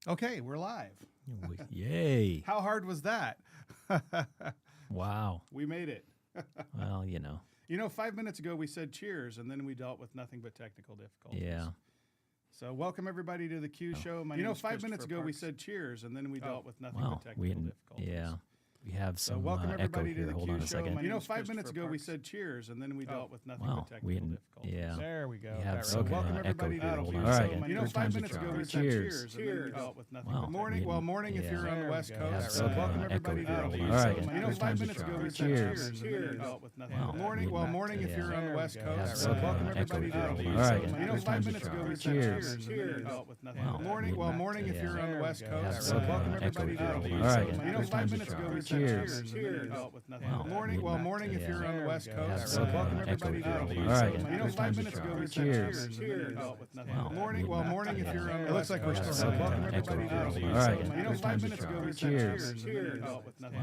Okay, we're live. Yay. How hard was that? Wow. We made it. Well, you know. 5 minutes ago we said cheers, and then we dealt with nothing but technical difficulties. Yeah. So welcome everybody to the Q Show. My name is 5 minutes ago we said cheers, and then we dealt with nothing but technical difficulties. Yeah. We have some welcome echo everybody to here. the Hold Q on a Show. second. 5 minutes ago we said cheers, and then we dealt with nothing Wow. but technical difficulties. Yeah. There we go. We have Right. some welcome echo everybody here. to the Hold Q on Show. a second. 5 minutes ago we said cheers, and then we dealt with nothing but Morning. morning if you're on the West Coast. Okay. Welcome Echo everybody to here. the Hold Q on a Show. second. 5 minutes ago we said cheers, and then we dealt with nothing but morning if you're on the West Coast. Okay. Welcome Echo everybody to here. the Hold Q on a Show. second. 5 minutes ago we said cheers, and then we dealt with nothing but morning if you're on the West Coast. Okay. Welcome Echo everybody to here. the Hold Q on a Show. second. 5 minutes ago we said cheers, and then we dealt with nothing but morning if you're on the West Coast. Welcome everybody to the Q Show. 5 minutes ago we said cheers, and then we dealt with nothing but morning if you're on the West Coast. It looks like we're still welcome everybody to the Q Show. 5 minutes ago we said cheers, and then we dealt with nothing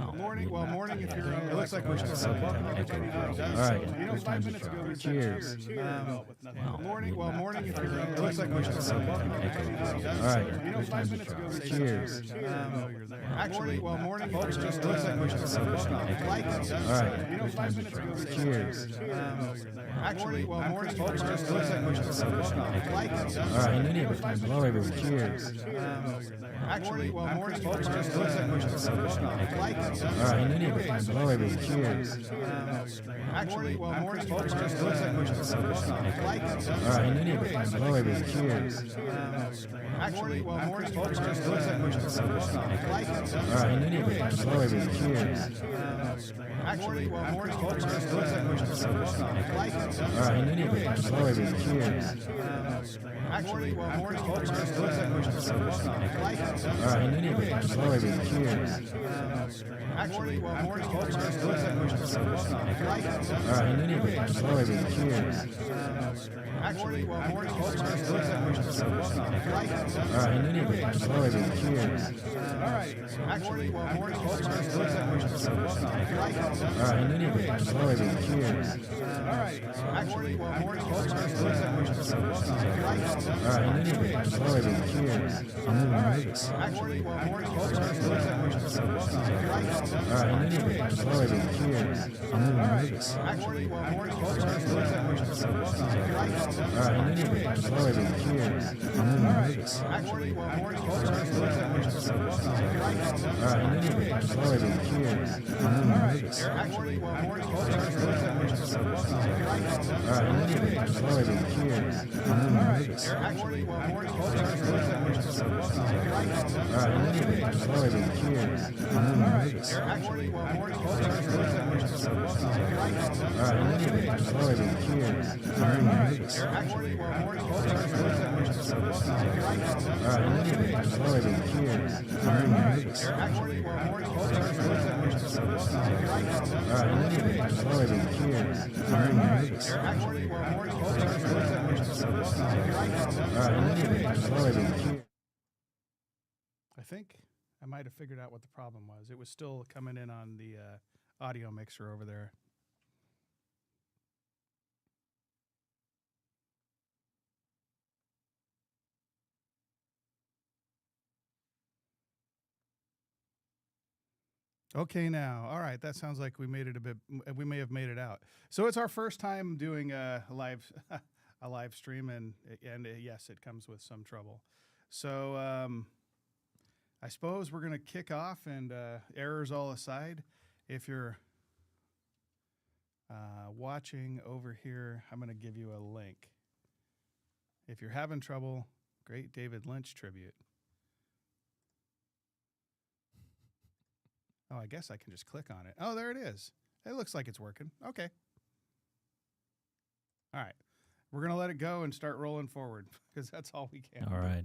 but morning if you're on the West Coast. It looks like we're still welcome everybody to the Q Show. 5 minutes ago we said cheers, and then we dealt with nothing but morning if you're on the West Coast. It looks like we're still welcome everybody to the Q Show. 5 minutes ago we said cheers, and you're there. Actually, morning folks just looks like we're still first off. Like us. 5 minutes ago we said cheers, and you're there. Actually, morning folks just looks like we're still first off. Like us. Hello, everyone. Cheers. Actually, morning folks just looks like we're still first off. Like us. Hello, everyone. Cheers. Actually, morning folks just looks like we're still first off. Like us. Hello, everyone. Cheers. Actually, morning folks just looks like we're still first off. Like us. Hello, everyone. Cheers. Actually, morning folks just looks like we're still first off. Like us. Hello, everyone. Cheers. Actually, morning folks just looks like we're still first off. Like us. Hello, everyone. Cheers. Actually, morning folks just looks like we're still first off. Like us. Hello, everyone. Cheers. Actually, morning folks just looks like we're still first off. Like us. Hello, everyone. Cheers. All right. Actually, morning folks just looks like we're still first off. Like us. Hello, everyone. Cheers. All right. Actually, morning folks just looks like we're still first off. Like us. Hello, everyone. Cheers. I'm a little nervous. Actually, morning folks just looks like we're still first off. Like us. Hello, everyone. Cheers. I'm a little nervous. Actually, morning folks just looks like we're still first off. Like us. Hello, everyone. Cheers. I'm a little nervous. Actually, morning folks just looks like we're still first off. Like us. Hello, everyone. Cheers. I'm a little nervous. Actually, morning folks just looks like we're still first off. Like us. Hello, everyone. Cheers. I'm a little nervous. Actually, morning folks just looks like we're still first off. Like us. Hello, everyone. Cheers. I'm a little nervous. Actually, morning folks just looks like we're still first off. Like us. Hello, everyone. Cheers. I'm a little nervous. Actually, morning folks just looks like we're still first off. Like us. Hello, everyone. Cheers. I'm a little nervous. Actually, morning folks just looks like we're still first off. Like us. Hello, everyone. Cheers. I'm a little nervous. Actually, morning folks just looks like we're still first off. Like us. Hello, everyone. Cheers. I think I might have figured out what the problem was. It was still coming in on the audio mixer over there. Okay, now, all right. That sounds like we made it a bit. We may have made it out. So it's our first time doing a live, a live stream, and yes, it comes with some trouble. So I suppose we're gonna kick off, and errors all aside, if you're watching over here, I'm gonna give you a link. If you're having trouble, great David Lynch tribute. Oh, I guess I can just click on it. Oh, there it is. It looks like it's working. Okay. All right. We're going to let it go and start rolling forward because that's all we can. All right.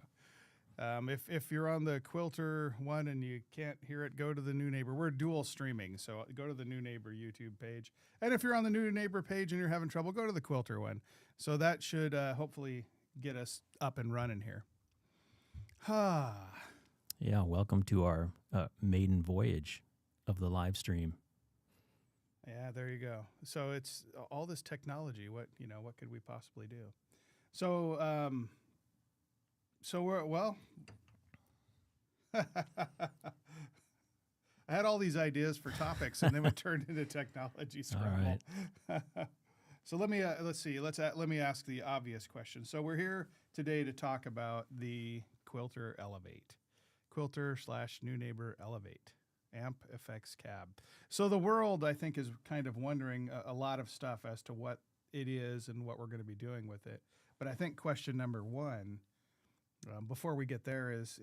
If you're on the Quilter one and you can't hear it, go to the New Neighbor. We're dual streaming, so go to the New Neighbor YouTube page. And if you're on the New Neighbor page and you're having trouble, go to the Quilter one. So that should hopefully get us up and running here. Yeah, welcome to our maiden voyage of the live stream. Yeah, there you go. So it's all this technology. What could we possibly do? So we're I had all these ideas for topics, and then we turned into technology scramble. All right. So let me let's see. Let me ask the obvious question. So we're here today to talk about the Quilter Elevate, Quilter/New Neighbor Elevate, AMP FX cab. So the world, I think, is kind of wondering a lot of stuff as to what it is and what we're going to be doing with it. But I think question number one, before we get there, is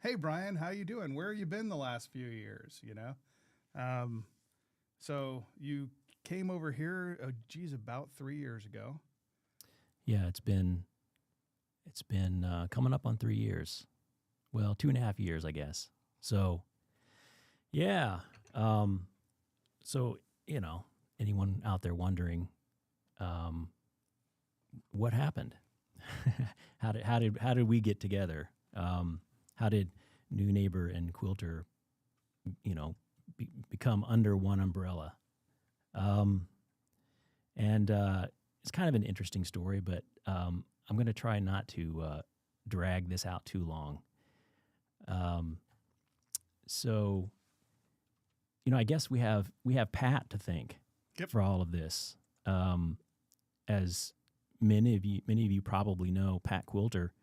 hey Brian, how you doing? Where have you been the last few years? You know, so you came over here, about 3 years ago. Yeah, it's been coming up on 3 years. Well, 2.5 years, I guess. So, yeah. So, you know, anyone out there wondering, what happened? How did we get together? How did New Neighbor and Quilter, you know, become under one umbrella? It's kind of an interesting story, but I'm going to try not to drag this out too long. So, you know, I guess we have Pat to thank for all of this. As many of you probably know, Pat Quilter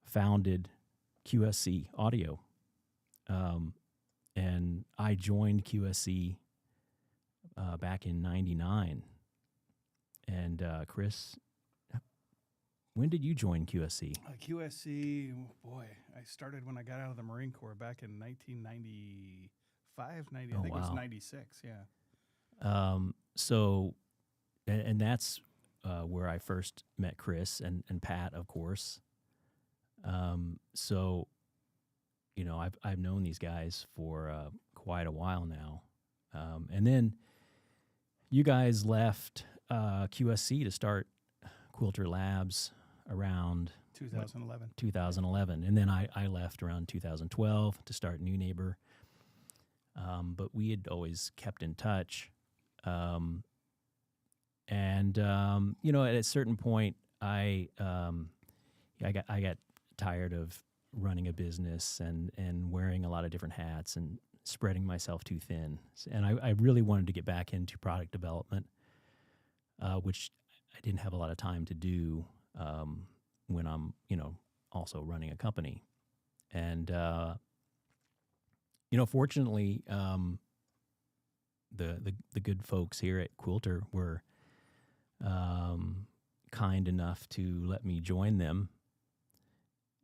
founded QSC Audio, and I joined QSC back in '99. And Chris, when did you join QSC? QSC, boy, I started when I got out of the Marine Corps back in 1995, 90. I think it was 96, yeah. So, and that's where I first met Chris and Pat, of course. So, you know, I've known these guys for quite a while now. And then you guys left QSC to start Quilter Labs around 2011. And then I left around 2012 to start New Neighbor. But we had always kept in touch. You know, at a certain point, I got tired of running a business and wearing a lot of different hats and spreading myself too thin. And I really wanted to get back into product development, which I didn't have a lot of time to do when I'm, you know, also running a company. And, you know, fortunately, the good folks here at Quilter were kind enough to let me join them,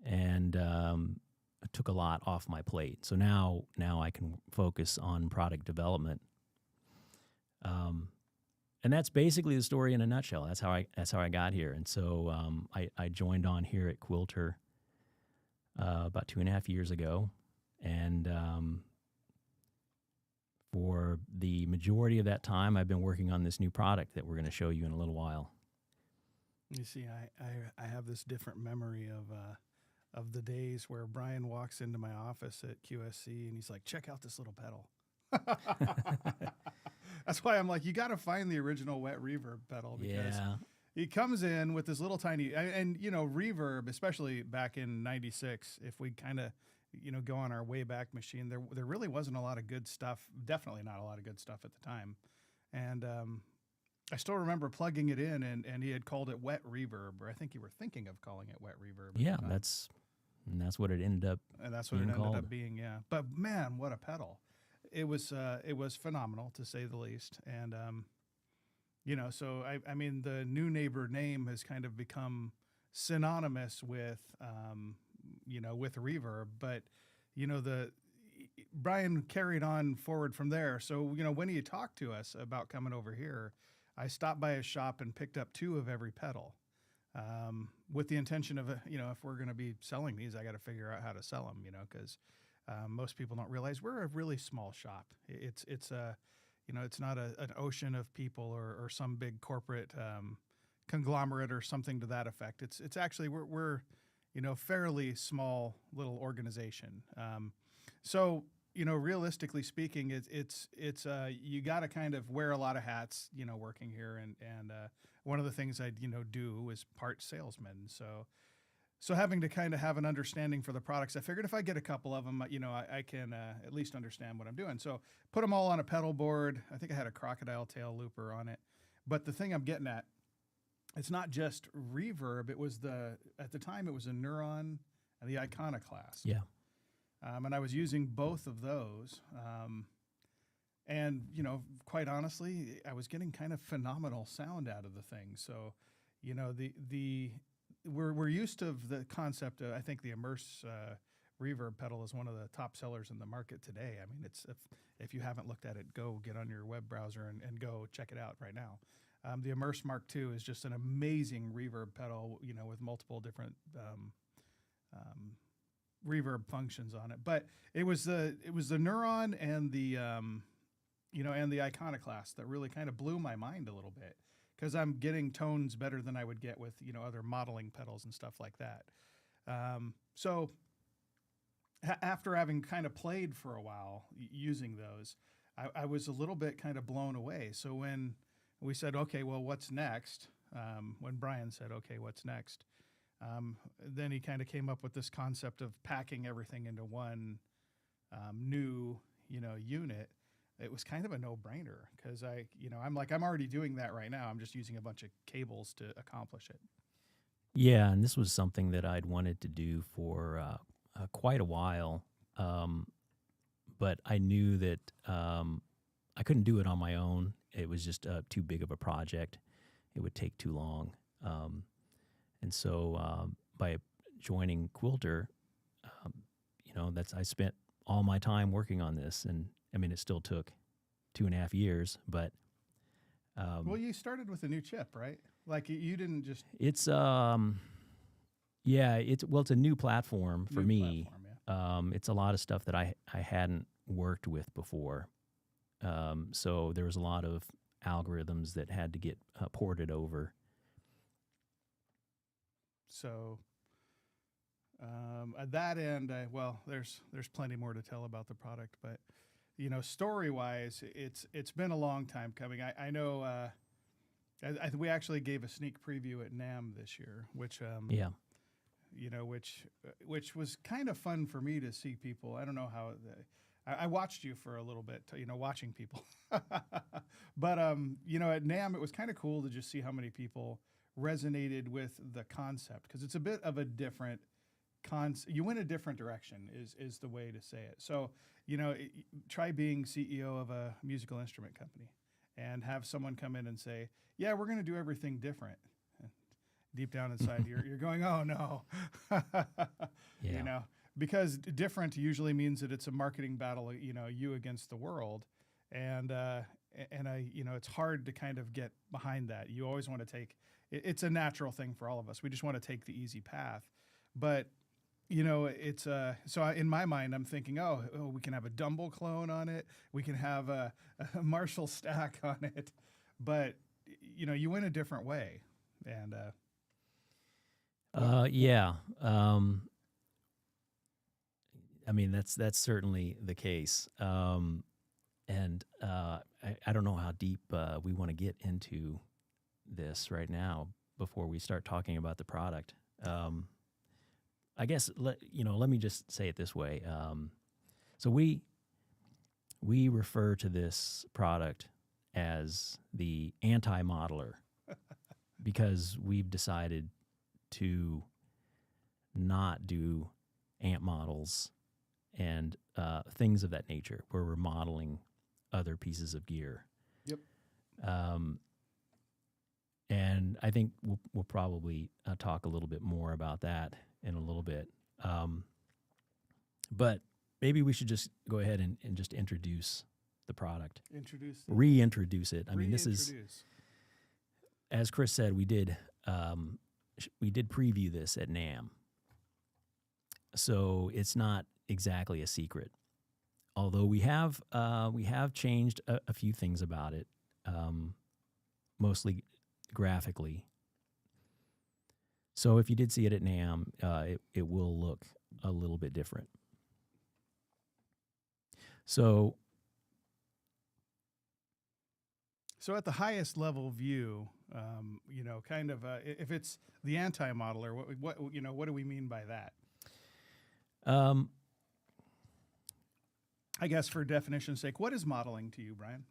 and it took a lot off my plate. So now I can focus on product development. And that's basically the story in a nutshell. That's how I got here. And so I joined on here at Quilter about 2.5 years ago, and for the majority of that time, I've been working on this new product that we're going to show you in a little while. You see, I have this different memory of the days where Brian walks into my office at QSC and he's like, "Check out this little pedal." That's why I'm like, you got to find the original wet reverb pedal, because he comes in with this little tiny, and you know, reverb, especially back in '96, if we kind of, you know, go on our Wayback Machine, there really wasn't a lot of good stuff, definitely not a lot of good stuff at the time. And I still remember plugging it in, and he had called it wet reverb, or I think you were thinking of calling it wet reverb. Yeah, that's what it ended up. And that's what it ended up being. Yeah, but man, what a pedal! It was phenomenal, to say the least. And you know, so I mean, the New Neighbor name has kind of become synonymous with you know, with reverb, but you know, Brian carried on forward from there. So, you know, when he talked to us about coming over here, I stopped by his shop and picked up 2 of every pedal, with the intention of, you know, if we're going to be selling these, I got to figure out how to sell them, you know, because most people don't realize we're a really small shop. It's you know, it's not an ocean of people or some big corporate conglomerate or something to that effect. It's actually, we're you know, fairly small little organization. So, you know, realistically speaking, it's you got to kind of wear a lot of hats, you know, working here. And one of the things I, you know, do is part salesman. So So having to kind of have an understanding for the products, I figured if I get a couple of them, I can at least understand what I'm doing. So put them all on a pedal board. I think I had a crocodile tail looper on it. But the thing I'm getting at, it's not just reverb. It was at the time, it was a Neuron and the Iconoclast. Yeah. And I was using both of those. And, quite honestly, I was getting kind of phenomenal sound out of the thing. So, we're used to the concept of, I think the Immerse reverb pedal is one of the top sellers in the market today. I mean, it's if you haven't looked at it, go get on your web browser and go check it out right now. The Immerse Mark II is just an amazing reverb pedal, with multiple different reverb functions on it. But it was the Neuron and the and the Iconoclast that really kind of blew my mind a little bit, because I'm getting tones better than I would get with, other modeling pedals and stuff like that. So after having kind of played for a while using those, I was a little bit kind of blown away. So when we said, okay, well, what's next? When Brian said, okay, what's next? Then he kind of came up with this concept of packing everything into one new, unit. It was kind of a no-brainer, because I'm already doing that right now. I'm just using a bunch of cables to accomplish it. Yeah, and this was something that I'd wanted to do for quite a while, but I knew that I couldn't do it on my own. It was just too big of a project. It would take too long. And so by joining Quilter, I spent all my time working on this, and I mean, it still took 2.5 years, but well, you started with a new chip, right? Like you didn't just. It's it's a new platform for me. Yeah. It's a lot of stuff that I hadn't worked with before, so there was a lot of algorithms that had to get ported over. So at that end, there's plenty more to tell about the product, but story-wise, it's been a long time coming. I know we actually gave a sneak preview at NAMM this year, which which was kind of fun for me to see people. I don't know how I watched you for a little bit, watching people, but at NAMM it was kind of cool to just see how many people resonated with the concept, because it's a bit of a different you went a different direction is the way to say it. So, try being CEO of a musical instrument company and have someone come in and say, yeah, we're going to do everything different. And deep down inside, you're going, oh no, Yeah. Because different usually means that it's a marketing battle, you against the world. And it's hard to kind of get behind that. You always want to take, it's a natural thing for all of us. We just want to take the easy path. But it's so in my mind, I'm thinking, we can have a Dumble clone on it. We can have a Marshall stack on it, but you went a different way. And, yeah. I mean, that's certainly the case. And I don't know how deep we want to get into this right now before we start talking about the product. I guess let me just say it this way. So we refer to this product as the anti-modeler because we've decided to not do amp models and things of that nature where we're modeling other pieces of gear. Yep. And I think we'll probably talk a little bit more about that in a little bit. But maybe we should just go ahead and just introduce the product. Reintroduce it. I mean, this is, as Chris said, we did preview this at NAMM. So it's not exactly a secret. Although we have changed a few things about it, mostly graphically. So if you did see it at NAMM, it will look a little bit different. So at the highest level view, You know, kind of if it's the anti-model, or what you know, what do we mean by that? I guess for definition's sake, what is modeling to you, Brian?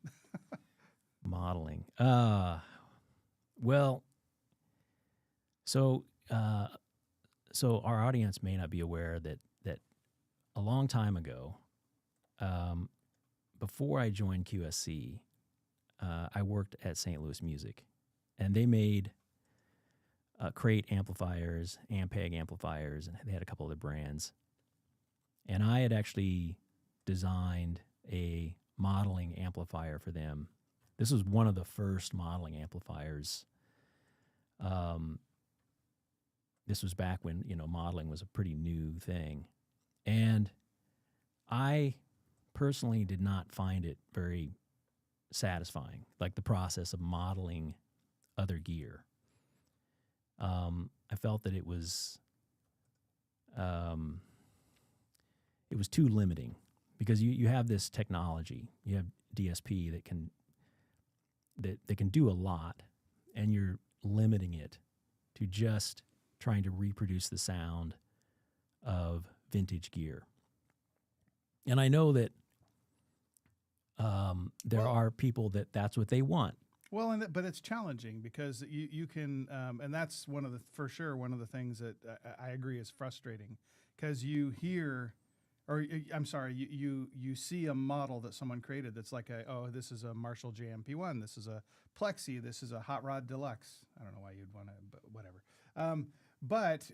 Modeling. Well, so our audience may not be aware that a long time ago, before I joined QSC, I worked at St. Louis Music, and they made Crate amplifiers, Ampeg amplifiers, and they had a couple other brands. And I had actually designed a modeling amplifier for them. This was one of the first modeling amplifiers. This was back when, you know, modeling was a pretty new thing. And I personally did not find it very satisfying, like the process of modeling other gear. I felt that it was too limiting, because you have this technology, you have DSP that can do a lot, and you're limiting it to just trying to reproduce the sound of vintage gear. And I know that there are people that's what they want. Well, but it's challenging, because you can, and that's one of the things that I agree is frustrating, because you hear, or I'm sorry, you see a model that someone created that's like this is a Marshall JMP1, this is a Plexi, this is a Hot Rod Deluxe. I don't know why you'd want to, but whatever. But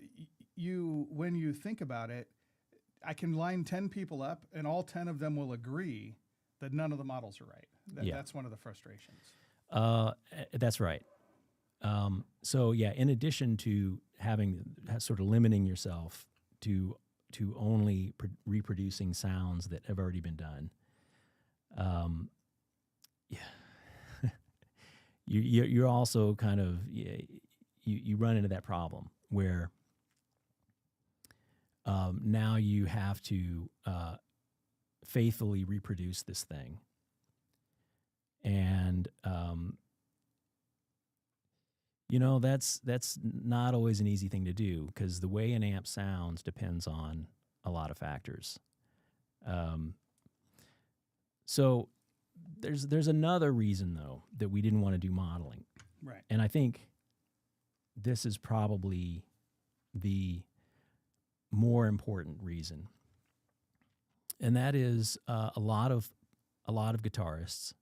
when you think about it, I can line 10 people up, and all 10 of them will agree that none of the models are right. That's one of the frustrations. That's right. So yeah, in addition to sort of limiting yourself to only reproducing sounds that have already been done, you're also kind of you run into that problem where now you have to faithfully reproduce this thing. And you know, that's not always an easy thing to do, because the way an amp sounds depends on a lot of factors. So there's another reason, though, that we didn't want to do modeling. Right. And I think this is probably the more important reason. And that is a lot of guitarists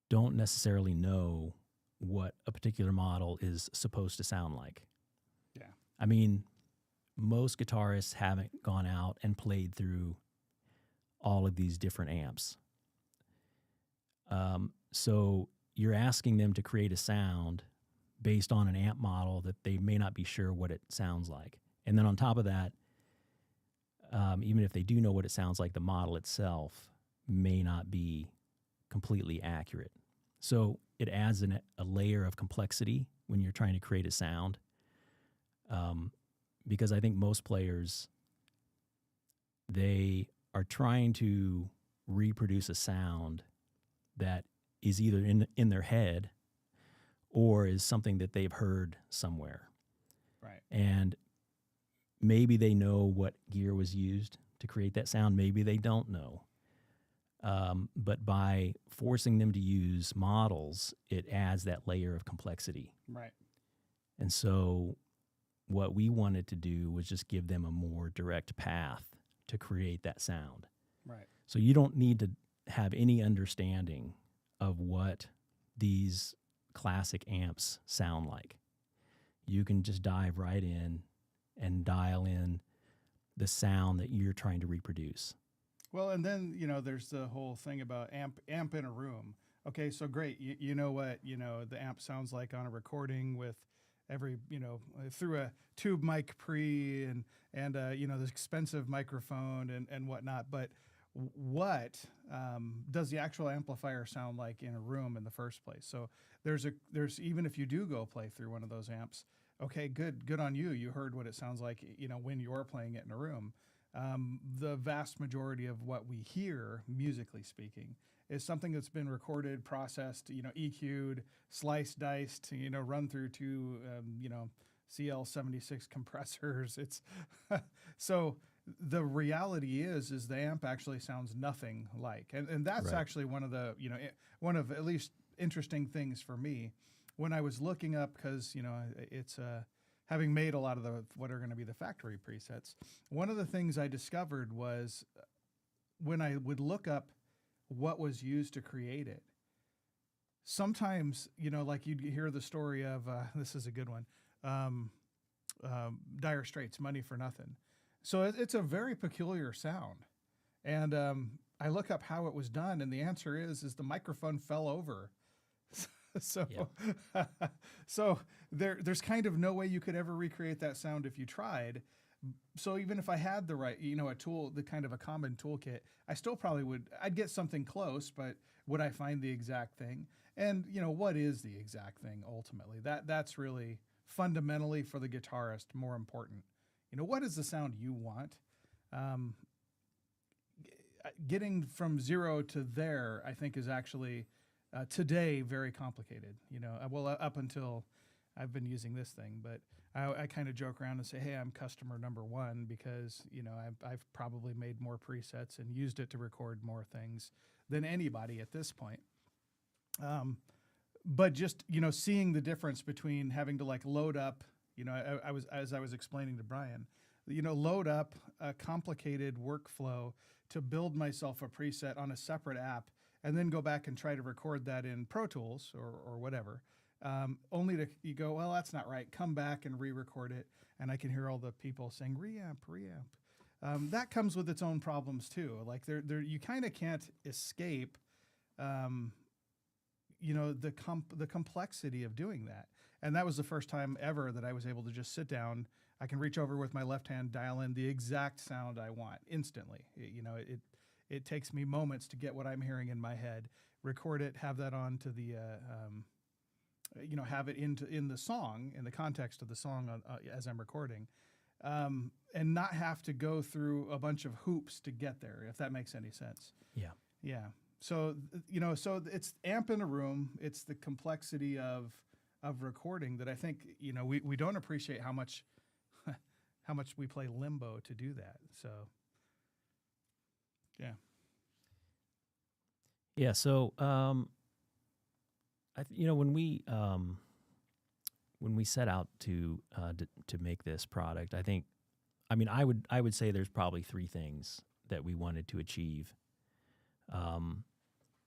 don't necessarily know what a particular model is supposed to sound like. Yeah. I mean, most guitarists haven't gone out and played through all of these different amps. So you're asking them to create a sound based on an amp model that they may not be sure what it sounds like. And then on top of that, even if they do know what it sounds like, the model itself may not be completely accurate. So it adds a layer of complexity when you're trying to create a sound, because I think most players, they are trying to reproduce a sound that is either in their head or is something that they've heard somewhere. Right. And maybe they know what gear was used to create that sound. Maybe they don't know. But by forcing them to use models, it adds that layer of complexity. Right. And so what we wanted to do was just give them a more direct path to create that sound. Right. So you don't need to have any understanding of what these classic amps sound like. You can just dive right in and dial in the sound that you're trying to reproduce. Well, and then, you know, there's the whole thing about amp in a room. Okay, so great. You know what, you know, the amp sounds like on a recording with every, you know, through a tube mic pre and you know, this expensive microphone and whatnot. But what does the actual amplifier sound like in a room in the first place? So there's even if you do go play through one of those amps, okay, good on you. You heard what it sounds like, you know, when you're playing it in a room. The vast majority of what we hear, musically speaking, is something that's been recorded, processed, EQ'd, sliced, diced, run through two, CL76 compressors. It's so the reality is the amp actually sounds nothing like, and that's Right. actually one of the, one of at least interesting things for me when I was looking up, because, it's, having made a lot of what are going to be the factory presets. One of the things I discovered was when I would look up what was used to create it, sometimes, like you'd hear the story of, this is a good one, Dire Straits, Money for Nothing. So it's a very peculiar sound. And I look up how it was done, and the answer is the microphone fell over. So, so there's kind of no way you could ever recreate that sound if you tried. So even if I had the right, a tool, the kind of a common toolkit, I still probably I'd get something close, but would I find the exact thing? And, what is the exact thing ultimately? That's really fundamentally for the guitarist more important. What is the sound you want? Getting from zero to there, I think, is actually today very complicated. Up until I've been using this thing, but I kind of joke around and say, hey, I'm customer number one, because I've probably made more presets and used it to record more things than anybody at this point. But just seeing the difference between having to load up, as I was explaining to Brian, load up a complicated workflow to build myself a preset on a separate app, and then go back and try to record that in Pro Tools or whatever. Only to you go, well, that's not right. Come back and re-record it, and I can hear all the people saying reamp. That comes with its own problems too. Like you kind of can't escape, the complexity of doing that. And that was the first time ever that I was able to just sit down. I can reach over with my left hand, dial in the exact sound I want instantly. It takes me moments to get what I'm hearing in my head, record it, have that on to the, have it in the song, in the context of the song as I'm recording, and not have to go through a bunch of hoops to get there, if that makes any sense. Yeah. Yeah. So, so it's amp in a room. It's the complexity of recording that I think, we don't appreciate how much we play limbo to do that. So, yeah. Yeah. So, when we set out to make this product, I would say there's probably three things that we wanted to achieve.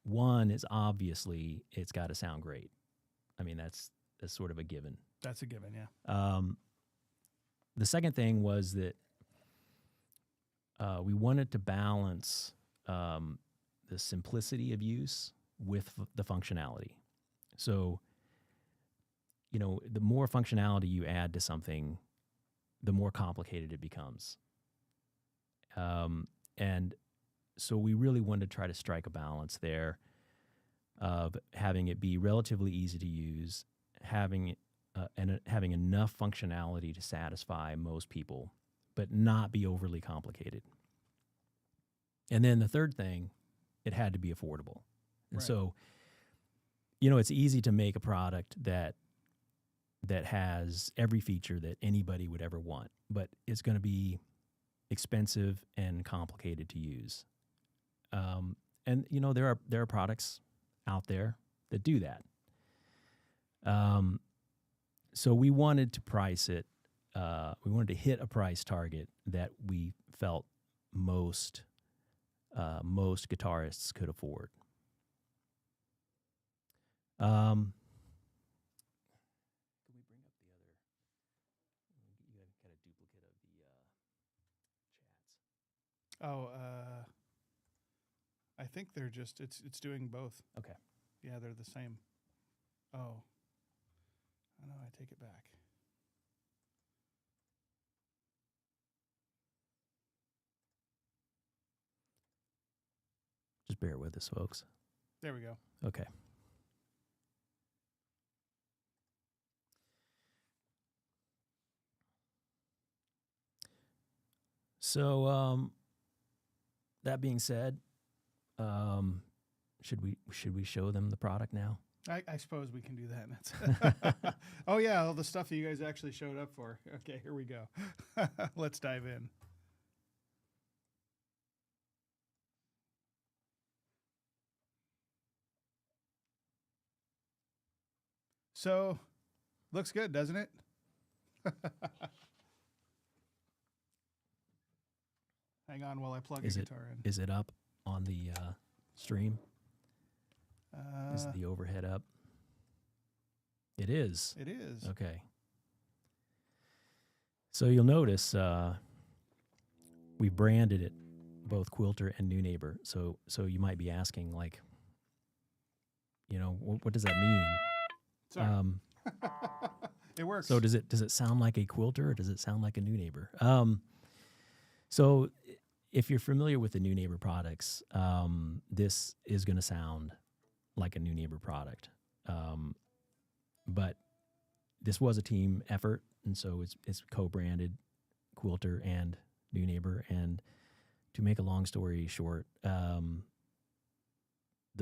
One is obviously it's got to sound great. I mean, that's sort of a given. That's a given, yeah. The second thing was that we wanted to balance the simplicity of use with the functionality. So, the more functionality you add to something, the more complicated it becomes. And so we really wanted to try to strike a balance there of having it be relatively easy to use, having enough functionality to satisfy most people, but not be overly complicated. And then the third thing, it had to be affordable. And so, it's easy to make a product that has every feature that anybody would ever want, but it's going to be expensive and complicated to use. And there are products out there that do that. So we wanted to price it. We wanted to hit a price target that we felt most guitarists could afford. Can we bring up the other? You got a duplicate of the chats. Oh, I think they're just it's doing both. Okay. Yeah, they're the same. Oh. No, I take it back. Just bear with us, folks. There we go. Okay. So, that being said, should we show them the product now? I suppose we can do that. Oh yeah, all the stuff that you guys actually showed up for. Okay, here we go. Let's dive in. So, looks good, doesn't it? Hang on while I plug the guitar in. Is it up on the stream? Is the overhead up? It is. It is. Okay. So you'll notice we branded it both Quilter and New Neighbor. So you might be asking, like, what does that mean? Sorry. It works. So does it sound like a Quilter or does it sound like a New Neighbor? So if you're familiar with the New Neighbor products, this is going to sound like a New Neighbor product. But this was a team effort, and so it's co-branded Quilter and New Neighbor. And to make a long story short, the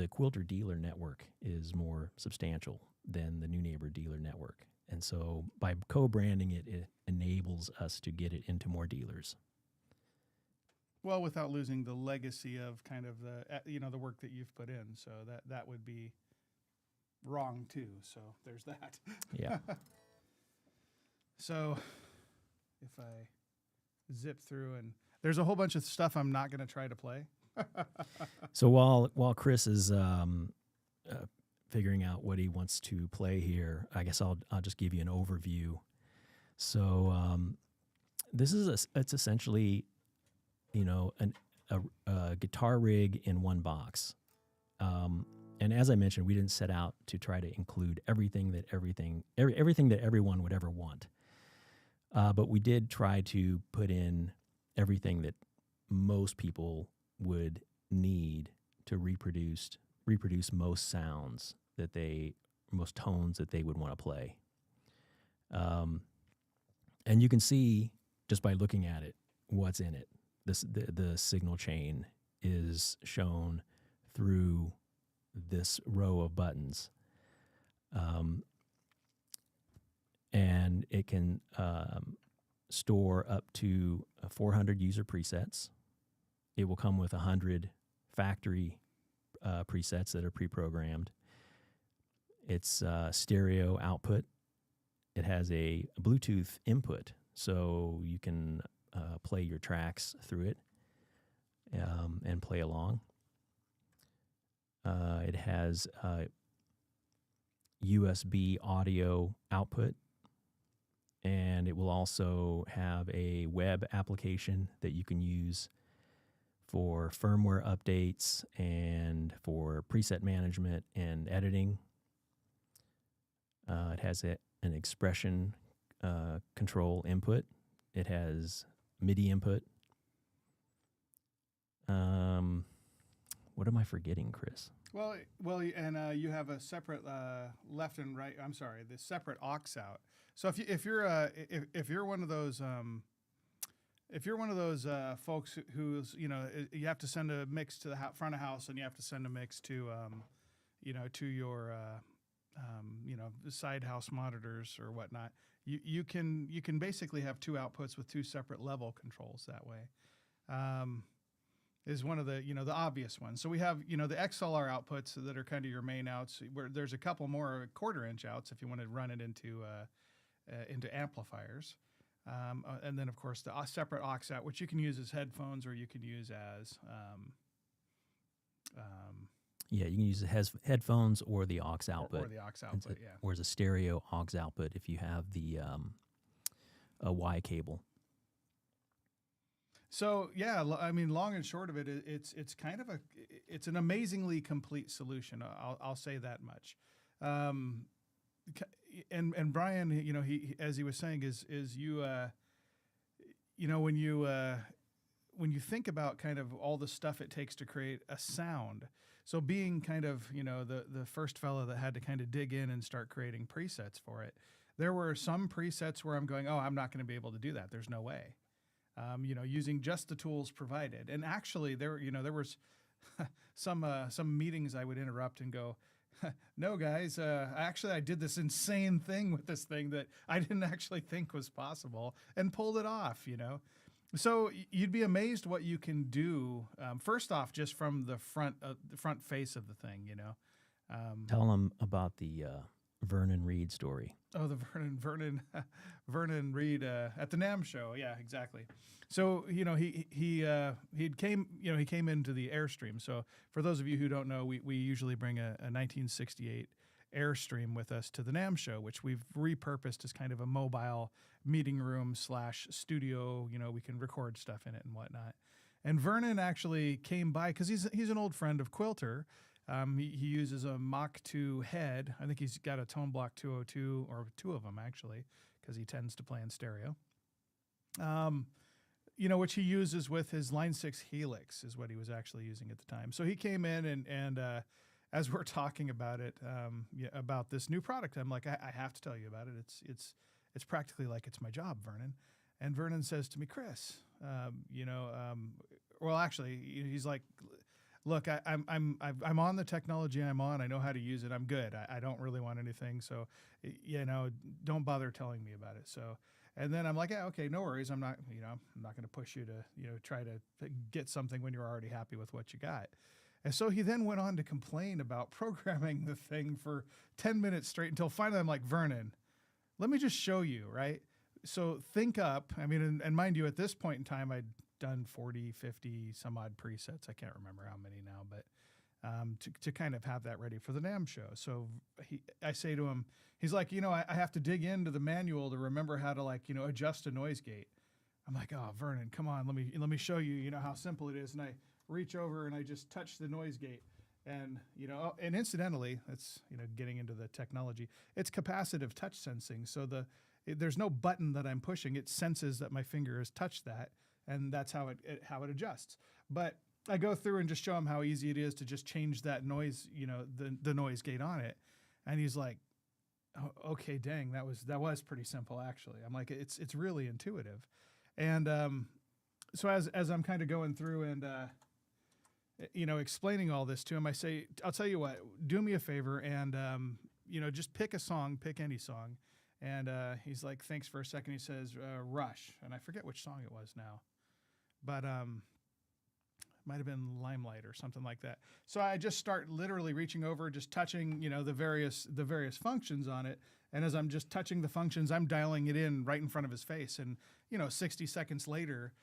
Quilter dealer network is more substantial than the New Neighbor dealer network. And so by co-branding it, it enables us to get it into more dealers. Well, without losing the legacy of kind of the work that you've put in. So that would be wrong too. So there's that. Yeah. So if I zip through, and there's a whole bunch of stuff I'm not going to try to play. So while Chris is figuring out what he wants to play here, I guess I'll just give you an overview. So this is it's essentially a guitar rig in one box. And as I mentioned, we didn't set out to try to include everything that everyone would ever want. But we did try to put in everything that most people would need to reproduce most sounds most tones that they would want to play. And you can see just by looking at it what's in it. The signal chain is shown through this row of buttons. And it can store up to 400 user presets. It will come with 100 factory presets that are pre-programmed. It's stereo output. It has a Bluetooth input, so you can play your tracks through it and play along. It has USB audio output, and it will also have a web application that you can use for firmware updates and for preset management and editing. It has an expression control input. It has MIDI input. What am I forgetting, Chris? Well, and you have a separate left and right. I'm sorry, the separate aux out. So if you're one of those folks who's you have to send a mix to the front of house, and you have to send a mix to to your side house monitors or whatnot. You can basically have two outputs with two separate level controls that way. Is one of the the obvious ones. So we have the XLR outputs that are kind of your main outs. Where there's a couple more 1/4 inch outs if you want to run it into amplifiers, and then of course the separate aux out, which you can use as headphones or you can use as you can use the headphones or the aux output. Or the aux output, yeah. Or as a stereo aux output if you have the a Y cable. So yeah, I mean, long and short of it, it's kind of it's an amazingly complete solution. I'll say that much. And Brian, he as he was saying, is you when you think about kind of all the stuff it takes to create a sound. So being kind of the first fellow that had to kind of dig in and start creating presets for it, there were some presets where I'm going, oh, I'm not going to be able to do that. There's no way. Using just the tools provided. And actually there was some meetings I would interrupt and go, no, guys, actually, I did this insane thing with this thing that I didn't actually think was possible and pulled it off, you know? So you'd be amazed what you can do. First off, just from the front face of the thing, you know? Tell them about the Vernon Reid story. Oh, the Vernon Reid at the NAMM show. Yeah, exactly. So, you know, he came into the Airstream. So for those of you who don't know, we usually bring a 1968 Airstream with us to the NAMM show, which we've repurposed as kind of a mobile meeting room / studio. You know, we can record stuff in it and whatnot. And Vernon actually came by because he's an old friend of Quilter. He uses a Mach 2 head. I think he's got a Tone Block 202, or two of them actually, because he tends to play in stereo. You know, which he uses with his Line 6 Helix is what he was actually using at the time. So he came in and as we're talking about it, about this new product, I'm like, I have to tell you about it. It's practically like it's my job, Vernon. And Vernon says to me, Chris, well, actually, he's like, look, I'm on the technology I'm on. I know how to use it. I'm good. I don't really want anything. So, you know, don't bother telling me about it. So, and then I'm like, yeah, okay, no worries. I'm not going to push you to, try to get something when you're already happy with what you got. And so he then went on to complain about programming the thing for 10 minutes straight until finally I'm like, Vernon, let me just show you, right? So think up. I mean, and mind you, at this point in time, I'd done 40, 50 some odd presets. I can't remember how many now, but to kind of have that ready for the NAMM show. So I say to him, he's like, I have to dig into the manual to remember how to adjust a noise gate. I'm like, oh, Vernon, come on, let me show you, how simple it is. And I reach over and I just touch the noise gate. And, and incidentally, that's, getting into the technology, it's capacitive touch sensing. So there's no button that I'm pushing. It senses that my finger has touched that. And that's how it adjusts. But I go through and just show him how easy it is to just change that noise, the noise gate on it. And he's like, oh, okay, dang, that was pretty simple actually. I'm like, it's really intuitive. And so as I'm kind of going through and explaining all this to him, I say, I'll tell you what, do me a favor and just pick a song, pick any song. And he's like, thanks for a second. He says, Rush. And I forget which song it was now. But might have been Limelight or something like that. So I just start literally reaching over, just touching, the various functions on it. And as I'm just touching the functions, I'm dialing it in right in front of his face. And 60 seconds later,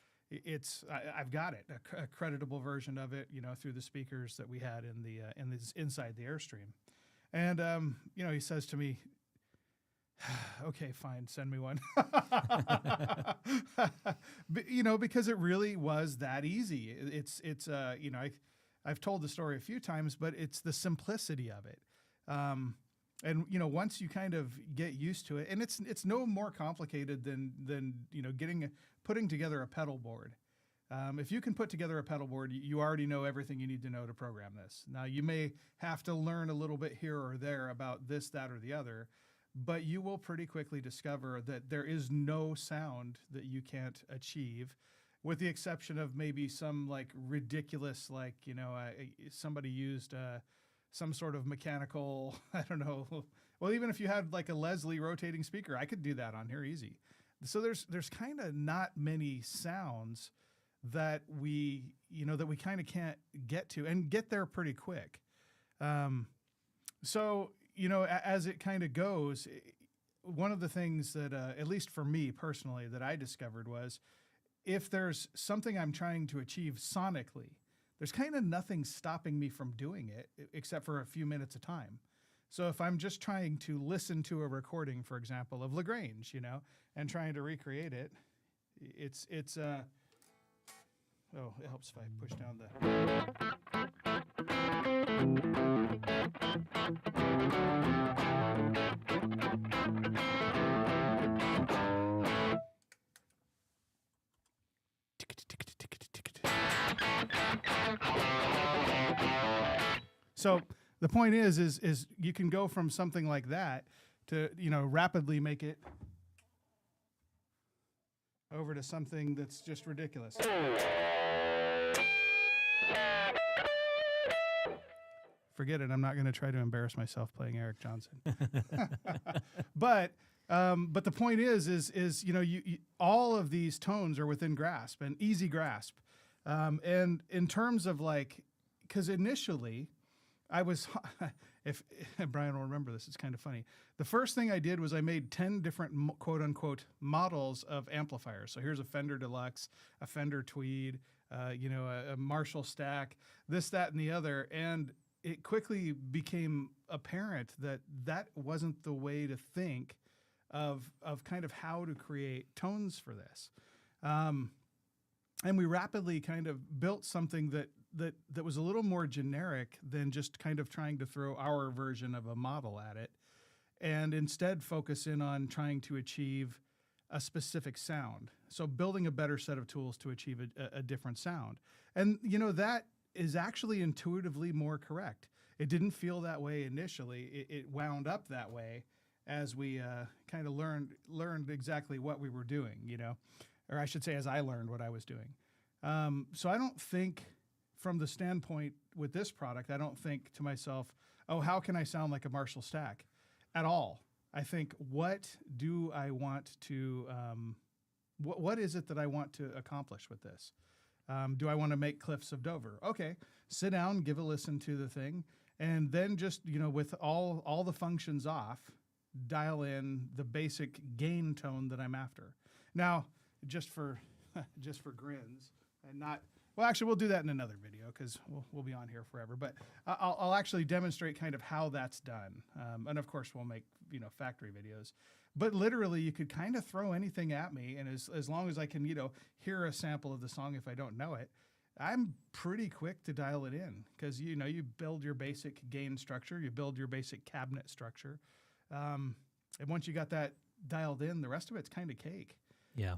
I've got it, a creditable version of it, through the speakers that we had inside the Airstream. And he says to me, okay, fine, send me one. But, because it really was that easy. I've told the story a few times, but it's the simplicity of it. And once you kind of get used to it, and it's no more complicated than putting together a pedal board. If you can put together a pedal board, you already know everything you need to know to program this. Now, you may have to learn a little bit here or there about this, that, or the other, but you will pretty quickly discover that there is no sound that you can't achieve, with the exception of maybe some ridiculous, somebody used some sort of mechanical, I don't know. Well, even if you had a Leslie rotating speaker, I could do that on here easy. So there's kind of not many sounds that we kind of can't get to and get there pretty quick. So, as it kind of goes, one of the things that, at least for me personally, that I discovered was if there's something I'm trying to achieve sonically, there's kind of nothing stopping me from doing it except for a few minutes of time. So if I'm just trying to listen to a recording, for example, of LaGrange, and trying to recreate it, it helps if I push down the... So the point is you can go from something like that to, rapidly make it over to something that's just ridiculous. forget it. I'm not going to try to embarrass myself playing Eric Johnson. But the point is you all of these tones are within grasp and easy grasp. And in terms of because initially I was, if Brian will remember this, it's kind of funny. The first thing I did was I made 10 different quote unquote models of amplifiers. So here's a Fender Deluxe, a Fender Tweed, a Marshall Stack, this, that, and the other. And it quickly became apparent that that wasn't the way to think of kind of how to create tones for this. And we rapidly kind of built something that was a little more generic than just kind of trying to throw our version of a model at it, and instead focus in on trying to achieve a specific sound. So building a better set of tools to achieve a different sound. And, that is actually intuitively more correct. It didn't feel that way initially. It wound up that way as we kind of learned exactly what we were doing, or I should say as I learned what I was doing. So I don't think, from the standpoint with this product, I don't think to myself, oh, how can I sound like a Marshall Stack at all? I think, what do I want to, what is it that I want to accomplish with this? Do I want to make Cliffs of Dover? Okay, sit down, give a listen to the thing, and then just, with all the functions off, dial in the basic gain tone that I'm after. Now, just for grins and not, well, actually, we'll do that in another video because we'll be on here forever. But I'll actually demonstrate kind of how that's done. And of course, we'll make factory videos. But literally, you could kind of throw anything at me, and as long as I can hear a sample of the song if I don't know it, I'm pretty quick to dial it in because you build your basic gain structure, you build your basic cabinet structure, and once you got that dialed in, the rest of it's kind of cake. Yeah.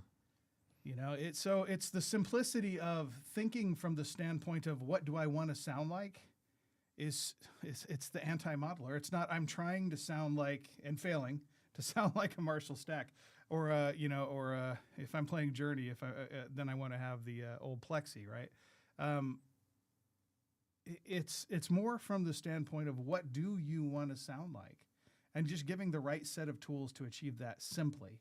It's the simplicity of thinking from the standpoint of what do I want to sound like it's the anti-modeler. It's not I'm trying to sound like and failing to sound like a Marshall Stack or if I'm playing Journey, then I want to have the old Plexi, right? It's more from the standpoint of what do you want to sound like, and just giving the right set of tools to achieve that simply.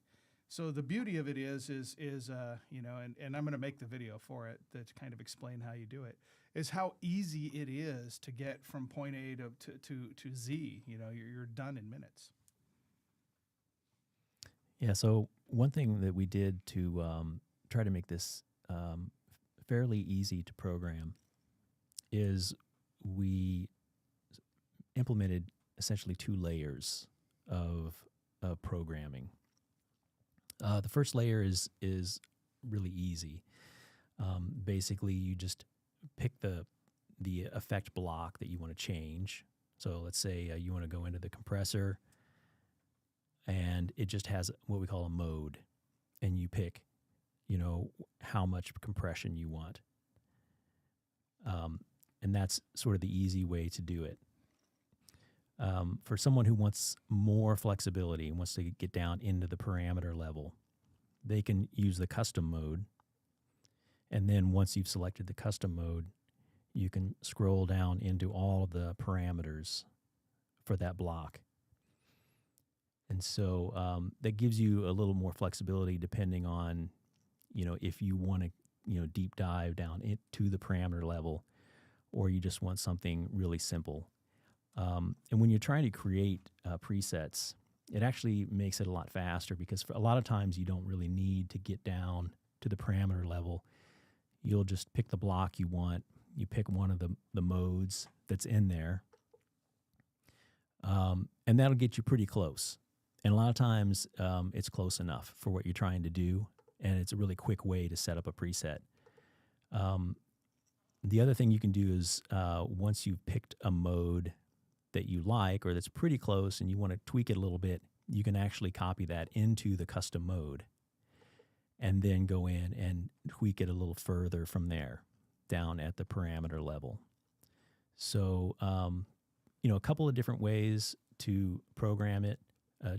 So the beauty of it is and I'm going to make the video for it to kind of explain how you do it, is how easy it is to get from point A to Z. You're done in minutes. Yeah. So one thing that we did to try to make this fairly easy to program is we implemented essentially 2 layers of programming. The first layer is really easy. Basically, you just pick the effect block that you want to change. So let's say you want to go into the compressor, and it just has what we call a mode, and you pick, how much compression you want. And that's sort of the easy way to do it. For someone who wants more flexibility and wants to get down into the parameter level, they can use the custom mode. And then once you've selected the custom mode, you can scroll down into all of the parameters for that block. And so that gives you a little more flexibility depending on, if you want to, deep dive down into the parameter level, or you just want something really simple. And when you're trying to create presets, it actually makes it a lot faster because for a lot of times you don't really need to get down to the parameter level. You'll just pick the block you want. You pick one of the modes that's in there, and that'll get you pretty close. And a lot of times it's close enough for what you're trying to do, and it's a really quick way to set up a preset. The other thing you can do is once you've picked a mode that you like or that's pretty close and you want to tweak it a little bit, you can actually copy that into the custom mode and then go in and tweak it a little further from there down at the parameter level. So, a couple of different ways to program it,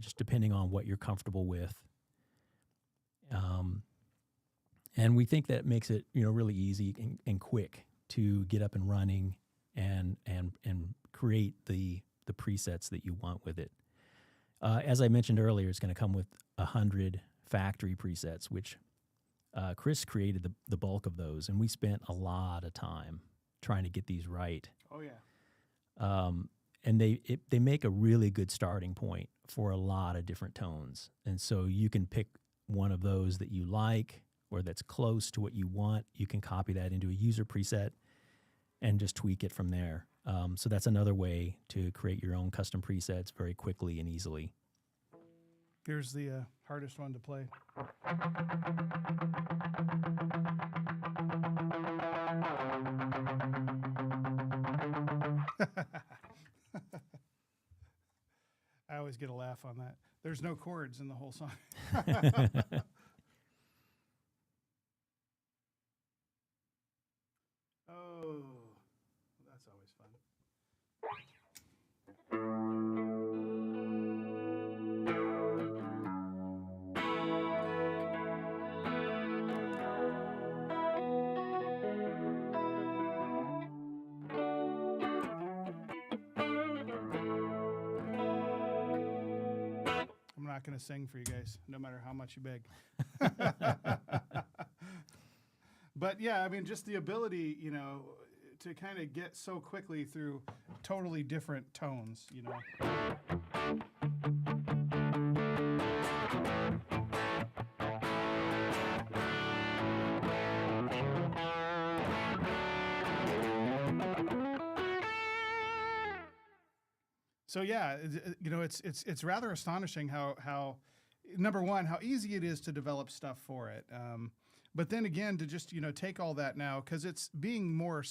just depending on what you're comfortable with. And we think that makes it, really easy and quick to get up and running and create the presets that you want with it. As I mentioned earlier, it's going to come with 100 factory presets, which Chris created the bulk of those, and we spent a lot of time trying to get these right. Oh yeah. And they make a really good starting point for a lot of different tones. And so you can pick one of those that you like or that's close to what you want. You can copy that into a user preset and just tweak it from there. So that's another way to create your own custom presets very quickly and easily. Here's the hardest one to play. I always get a laugh on that. There's no chords in the whole song. Oh, that's always fun. I'm not going to sing for you guys, no matter how much you beg. But yeah, I mean, just the ability, you know, to kind of get so quickly through totally different tones, you know. So yeah, you know, it's rather astonishing how number one, how easy it is to develop stuff for it. But then again, to just, you know, take all that now, because it's being more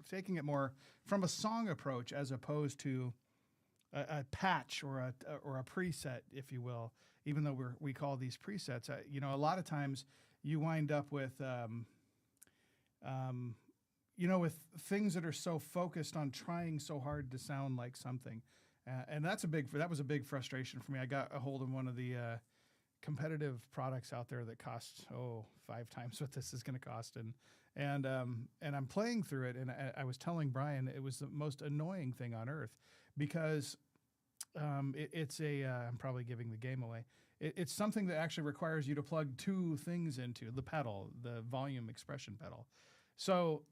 taking it more from a song approach as opposed to a patch or a preset, if you will. Even though we call these presets, you know, a lot of times you wind up with, you know, with things that are so focused on trying so hard to sound like something, and that was a big frustration for me. I got a hold of one of the competitive products out there that costs 5 times what this is going to cost, and I'm playing through it, and I was telling Brian it was the most annoying thing on earth because it's I'm probably giving the game away. It's something that actually requires you to plug 2 things into the pedal, the volume expression pedal. So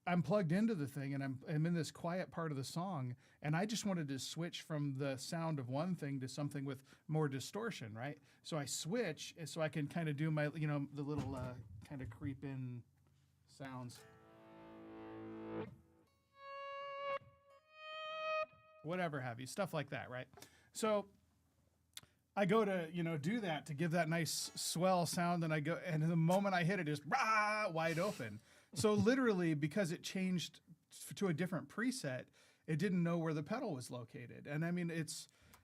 I'm plugged into the thing, and I'm in this quiet part of the song, and I just wanted to switch from the sound of one thing to something with more distortion, right? So I switch so I can kind of do my, you know, the little kind of creep in sounds. Whatever have you, stuff like that, right? So I go to, you know, do that to give that nice swell sound, and the moment I hit it, is wide open. So literally, because it changed to a different preset, it didn't know where the pedal was located. And I mean,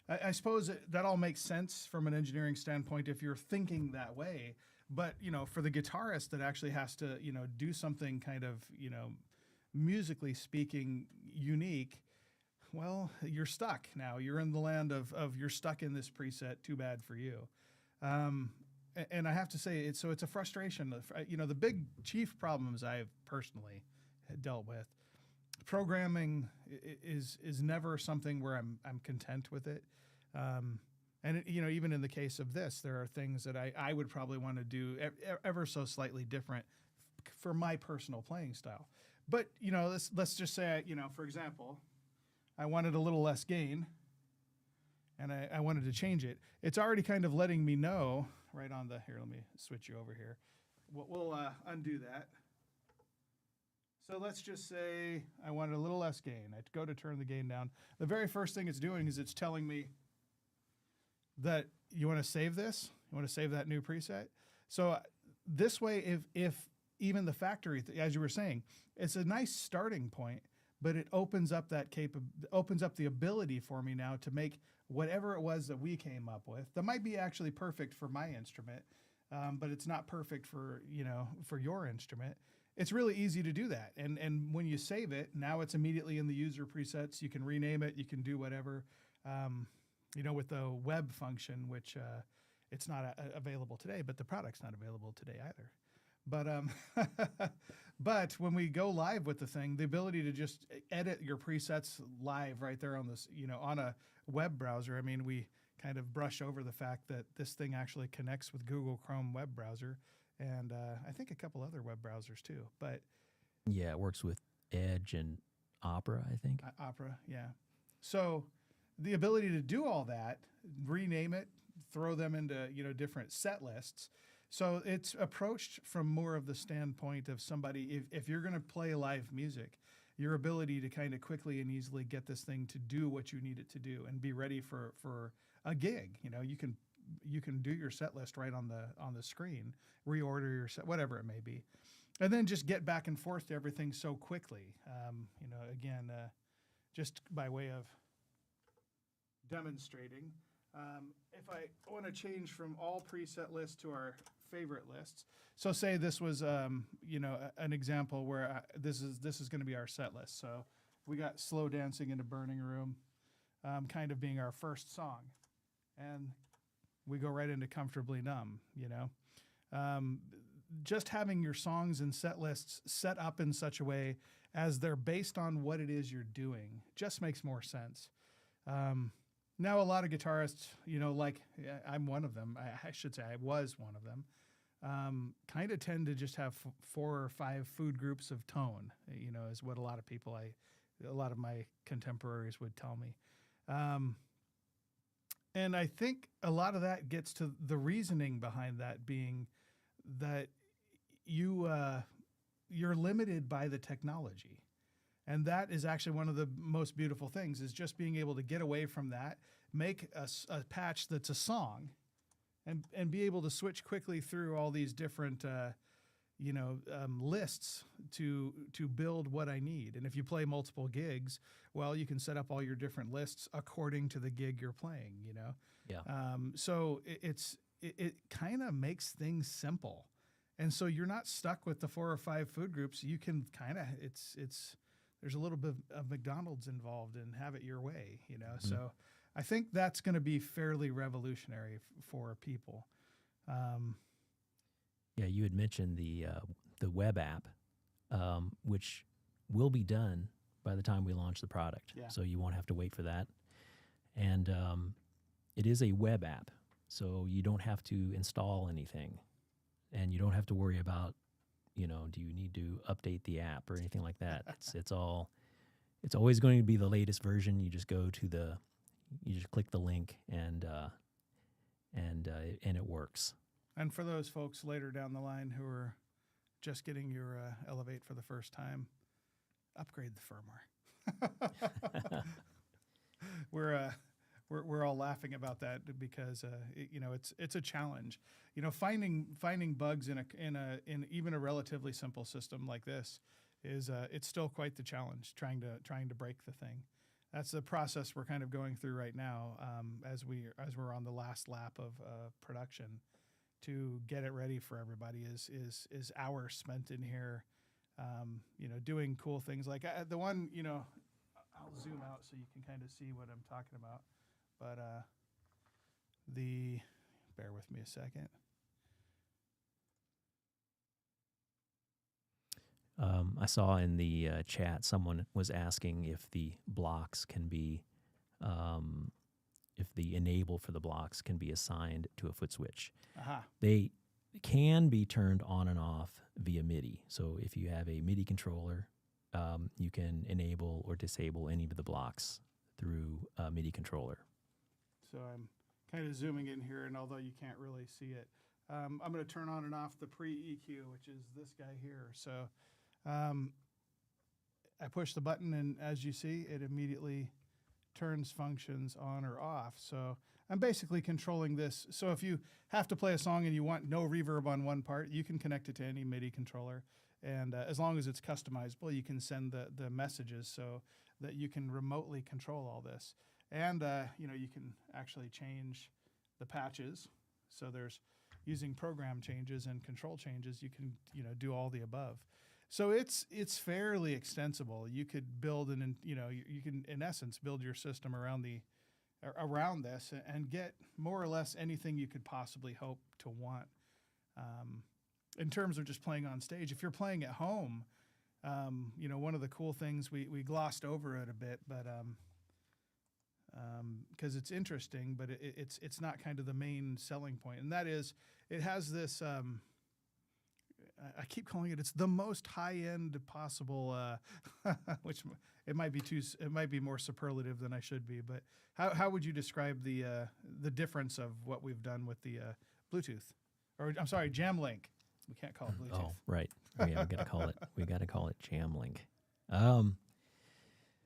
I suppose that all makes sense from an engineering standpoint if you're thinking that way. But, you know, for the guitarist that actually has to, you know, do something kind of, you know, musically speaking, unique, well, you're stuck now. You're in the land of you're stuck in this preset. Too bad for you. And I have to say, it's a frustration. You know, the big chief problems I've personally dealt with, programming is never something where I'm content with it. And it, you know, even in the case of this, there are things that I would probably want to do ever so slightly different for my personal playing style. But, you know, let's just say, you know, for example, I wanted a little less gain, and I wanted to change it. It's already kind of letting me know right on the, here, let me switch you over here. We'll undo that. So let's just say I wanted a little less gain. I go to turn the gain down. The very first thing it's doing is it's telling me that you want to save this? You want to save that new preset? So this way, if even the factory, as you were saying, it's a nice starting point, but it opens up opens up the ability for me now to make whatever it was that we came up with. That might be actually perfect for my instrument, but it's not perfect for, you know, for your instrument. It's really easy to do that. And when you save it, now it's immediately in the user presets. You can rename it. You can do whatever, you know, with the web function, which it's not available today, but the product's not available today either. But But when we go live with the thing, the ability to just edit your presets live right there on this, on a web browser. I mean, we kind of brush over the fact that this thing actually connects with Google Chrome web browser, and I think a couple other web browsers too. But yeah, it works with Edge and Opera, I think. Opera, yeah. So the ability to do all that, rename it, throw them into different set lists. So it's approached from more of the standpoint of somebody, if you're going to play live music, your ability to kind of quickly and easily get this thing to do what you need it to do and be ready for a gig. You can do your set list right on the screen, reorder your set, whatever it may be, and then just get back and forth to everything so quickly. Again, just by way of demonstrating. If I want to change from all preset lists to our favorite lists, so say this was an example where this is going to be our set list. So we got Slow Dancing in a Burning Room, kind of being our first song, and we go right into Comfortably Numb. Just having your songs and set lists set up in such a way as they're based on what it is you're doing just makes more sense. Now, a lot of guitarists, I'm one of them. I should say I was one of them. Kind of tend to just have 4 or 5 food groups of tone. Is what a lot of my contemporaries would tell me. And I think a lot of that gets to the reasoning behind that being that you're limited by the technology. And that is actually one of the most beautiful things, is just being able to get away from that, make a patch that's a song, and be able to switch quickly through all these different lists to build what I need. And if you play multiple gigs, well, you can set up all your different lists according to the gig you're playing. Yeah. So it kind of makes things simple, and so you're not stuck with the 4 or 5 food groups. You can kind of there's a little bit of McDonald's involved and have it your way, Mm-hmm. So I think that's going to be fairly revolutionary for people. Yeah, you had mentioned the web app, which will be done by the time we launch the product. Yeah. So you won't have to wait for that. And it is a web app, so you don't have to install anything, and you don't have to worry about, do you need to update the app or anything like that? It's always going to be the latest version. You just you just click the link and it works. And for those folks later down the line who are just getting your Elevate for the first time, upgrade the firmware. We're all laughing about that because it's a challenge. Finding bugs in even a relatively simple system like this is it's still quite the challenge. Trying to break the thing. That's the process we're kind of going through right now as we're on the last lap of production to get it ready for everybody. Is hours spent in here, doing cool things like the one. I'll zoom out so you can kind of see what I'm talking about. But bear with me a second. I saw in the chat someone was asking if the blocks can be, if the enable for the blocks can be assigned to a foot switch. Aha. They can be turned on and off via MIDI. So if you have a MIDI controller, you can enable or disable any of the blocks through a MIDI controller. So I'm kind of zooming in here, and although you can't really see it, I'm going to turn on and off the pre-EQ, which is this guy here. So I push the button, and as you see, it immediately turns functions on or off. So I'm basically controlling this. So if you have to play a song and you want no reverb on one part, you can connect it to any MIDI controller. And as long as it's customizable, you can send the messages so that you can remotely control all this. And, you can actually change the patches. So there's using program changes and control changes. You can, do all the above. So it's fairly extensible. You could build you can, in essence, build your system around this and get more or less anything you could possibly hope to want. in terms of just playing on stage. If you're playing at home, one of the cool things we glossed over it a bit, but because it's interesting, but it's not kind of the main selling point, and that is it has this. I keep calling it's the most high-end possible, which it might be more superlative than I should be. But how would you describe the difference of what we've done with the Bluetooth, or I'm sorry, JamLink? We can't call it Bluetooth. Oh, right. We got to call it. We got to call it JamLink.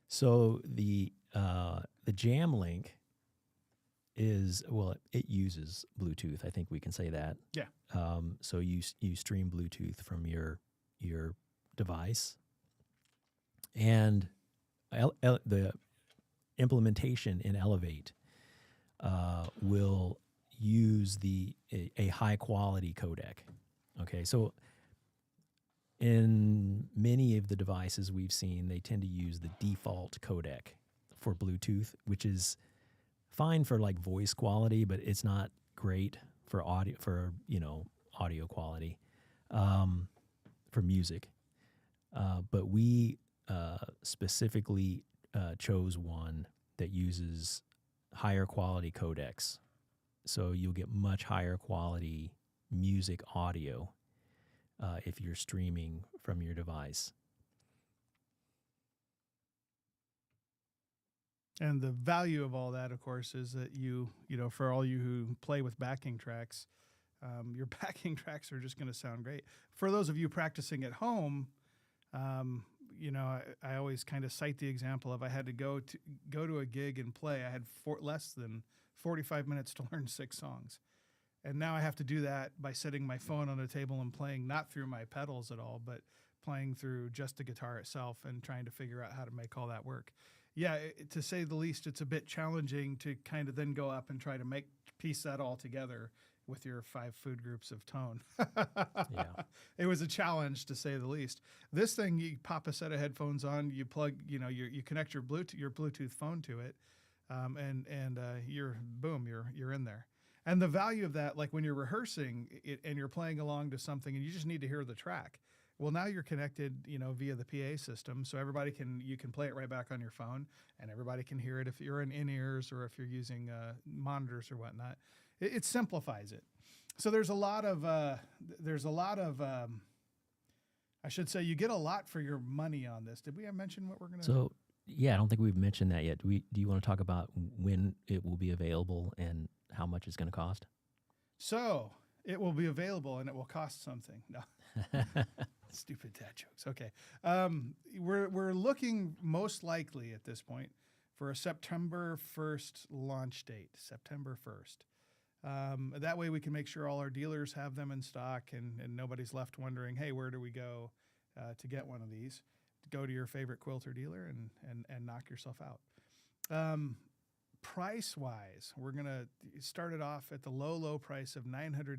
So the JamLink is, well, it uses Bluetooth. I think we can say that. Yeah. So you stream Bluetooth from your device, and the implementation in Elevate will use a high quality codec. Okay, so in many of the devices we've seen, they tend to use the default codec for Bluetooth, which is fine for like voice quality, but it's not great for audio quality for music. But we specifically chose one that uses higher quality codecs, so you'll get much higher quality music audio if you're streaming from your device. And the value of all that, of course, is that for all you who play with backing tracks, your backing tracks are just going to sound great. For those of you practicing at home, I always kind of cite the example of I had to go to a gig and play. I had less than 45 minutes to learn 6 songs. And now I have to do that by setting my phone on a table and playing not through my pedals at all, but playing through just the guitar itself and trying to figure out how to make all that work. Yeah, to say the least, it's a bit challenging to kind of then go up and try to piece that all together with your 5 food groups of tone. Yeah. It was a challenge, to say the least. This thing, you pop a set of headphones on, you plug, you connect your Bluetooth phone to it, and you're in there. And the value of that, like when you're rehearsing it and you're playing along to something and you just need to hear the track. Well, now you're connected, via the PA system, so you can play it right back on your phone, and everybody can hear it if you're in ears or if you're using monitors or whatnot. It simplifies it. So there's a lot of I should say, you get a lot for your money on this. Did we mention what we're going to? So yeah, I don't think we've mentioned that yet. Do you want to talk about when it will be available and how much it's going to cost? So it will be available and it will cost something. No. Stupid dad jokes. Okay. We're looking most likely at this point for a September 1st launch date, September 1st. That way we can make sure all our dealers have them in stock and nobody's left wondering, hey, where do we go to get one of these? Go to your favorite quilter dealer and knock yourself out. Price-wise, we're going to start it off at the low price of $999.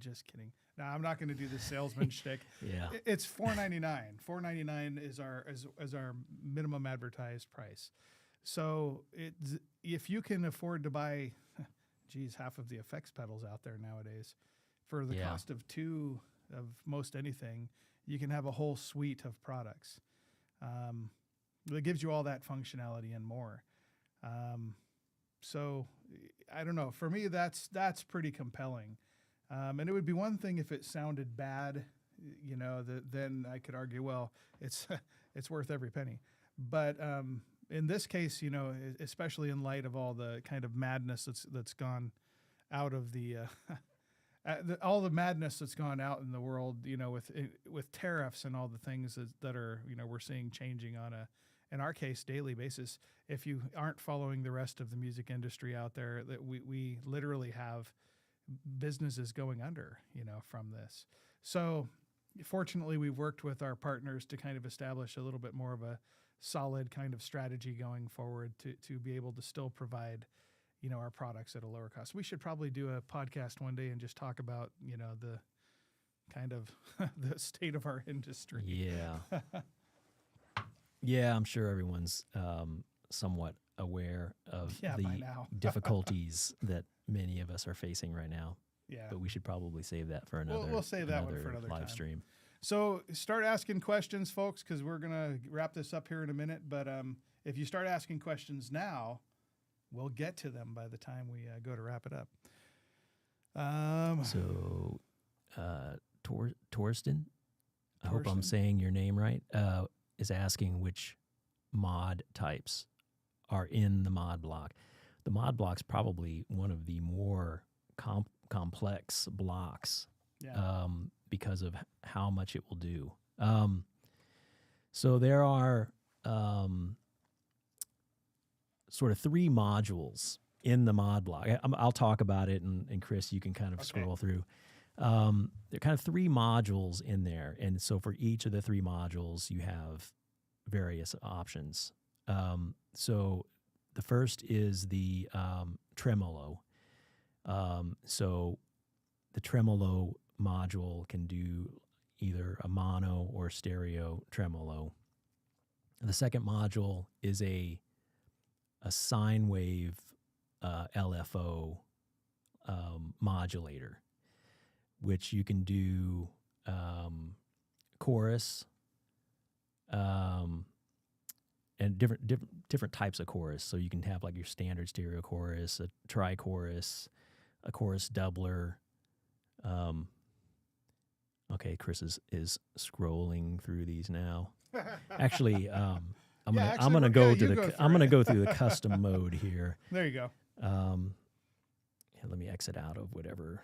Just kidding. No, I'm not going to do the salesman shtick. Yeah. It's $499. $499 is our minimum advertised price. So if you can afford to buy, half of the effects pedals out there nowadays, for the cost of 2 of most anything, you can have a whole suite of products. It gives you all that functionality and more. So I don't know. For me, that's pretty compelling. And it would be one thing if it sounded bad, then I could argue, well, it's worth every penny. But in this case, especially in light of all the kind of madness that's gone out of all the madness that's gone out in the world, with tariffs and all the things that are, we're seeing changing on in our case, daily basis. If you aren't following the rest of the music industry out there, that we literally have businesses going under, from this. So fortunately, we've worked with our partners to kind of establish a little bit more of a solid kind of strategy going forward to be able to still provide, our products at a lower cost. We should probably do a podcast one day and just talk about, the kind of the state of our industry. Yeah. Yeah, I'm sure everyone's somewhat aware of the difficulties that many of us are facing right now. Yeah. But we should probably save that for another. We'll save that one for another live time. stream. So start asking questions, folks, because we're gonna wrap this up here in a minute. But if you start asking questions now, we'll get to them by the time we go to wrap it up. So, Torsten, I hope I'm saying your name right, is asking which mod types are in the mod block. The mod block's probably one of the more complex blocks. Yeah. Because of how much it will do. So there are sort of 3 modules in the mod block. I'll talk about it, and Chris, you can kind of scroll through. There are kind of 3 modules in there, and so for each of the 3 modules, you have various options. So the first is the tremolo. So the tremolo module can do either a mono or stereo tremolo. The second module is a sine wave LFO modulator, which you can do chorus and different types of chorus. So you can have like your standard stereo chorus, a tri-chorus, a chorus doubler. Okay, Chris is scrolling through these now. Actually, I'm gonna go through the custom mode here. There you go. Let me exit out of whatever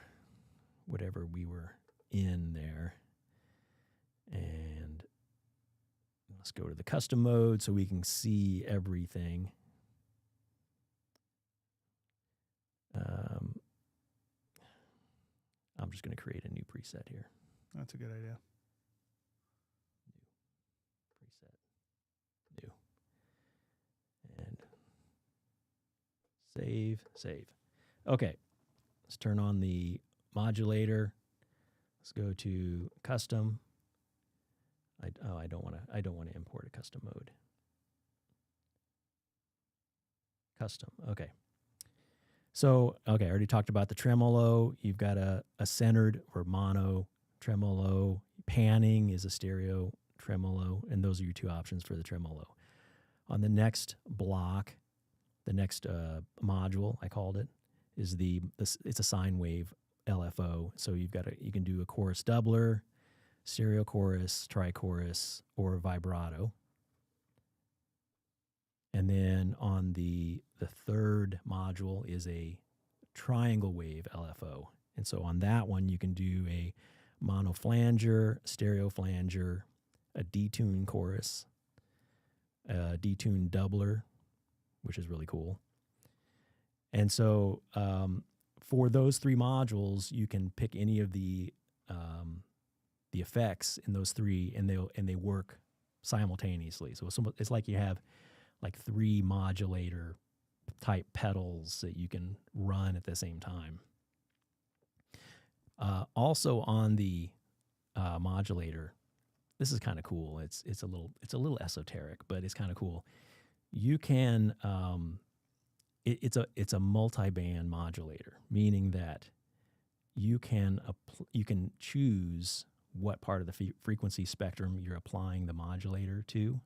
we were in there, and let's go to the custom mode so we can see everything. I'm just going to create a new preset here. That's a good idea. New. And save. Okay. Let's turn on the modulator. Let's go to custom. I don't want to import a custom mode. Custom. Okay. So, I already talked about the tremolo. You've got a centered or mono tremolo. Panning is a stereo tremolo, and those are your 2 options for the tremolo. On the next block, the next module, I called it, is it's a sine wave LFO. So you can do a chorus doubler, stereo chorus, tri-chorus, or vibrato. And then on the third module is a triangle wave LFO. And so on that one, you can do a mono flanger, stereo flanger, a detune chorus, a detune doubler, which is really cool. And so for those 3 modules, you can pick any of the effects in those 3, and they work simultaneously. So it's like you have like 3 modulator type pedals that you can run at the same time. Also on the modulator, this is kind of cool. It's a little esoteric, but it's kind of cool. You can it's a multi-band modulator, meaning that you can choose what part of the frequency spectrum you're applying the modulator to.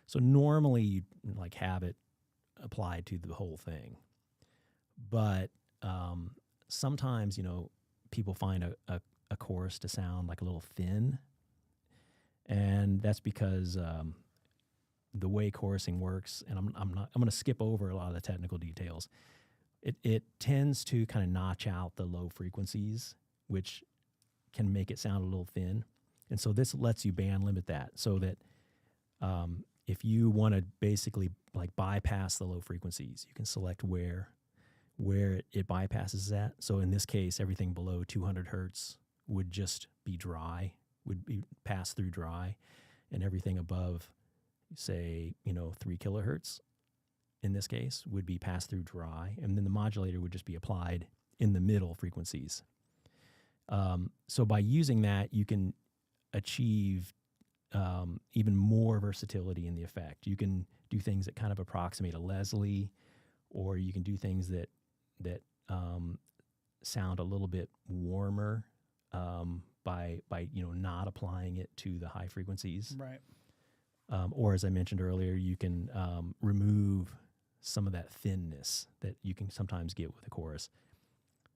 So normally you like have it applied to the whole thing, but sometimes people find a chorus to sound like a little thin, and that's because the way chorusing works, and I'm going to skip over a lot of the technical details. It tends to kind of notch out the low frequencies, which can make it sound a little thin, and so this lets you band limit that so that if you want to basically like bypass the low frequencies, you can select where it bypasses that. So in this case, everything below 200 hertz would just be dry, would be pass through dry, and everything above, say, 3 kilohertz in this case would be pass through dry, and then the modulator would just be applied in the middle frequencies. So by using that, you can achieve even more versatility in the effect. You can do things that kind of approximate a Leslie, or you can do things that sound a little bit warmer by not applying it to the high frequencies. Right. Or as I mentioned earlier, you can remove some of that thinness that you can sometimes get with a chorus.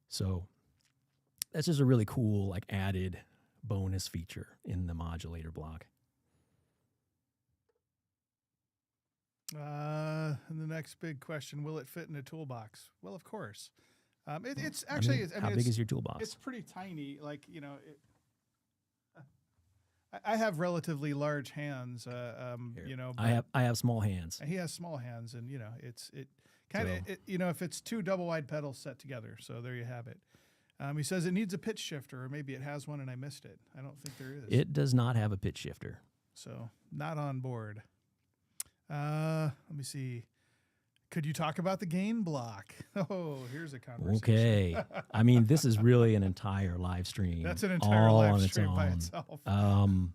So that's just a really cool added bonus feature in the modulator block. And the next big question, will it fit in a toolbox? Well, of course. It's actually, how big is your toolbox? It's pretty tiny. I have relatively large hands, Here. I have small hands. He has small hands, and it kind of if it's two double wide pedals set together. So there you have it. He says it needs a pitch shifter, or maybe it has one and I missed it. I don't think there is. It does not have a pitch shifter. So not on board. Let me see. Could you talk about the gain block? Oh, here's a conversation. Okay. I mean, this is really an entire live stream. That's an entire all live on stream by its itself. own.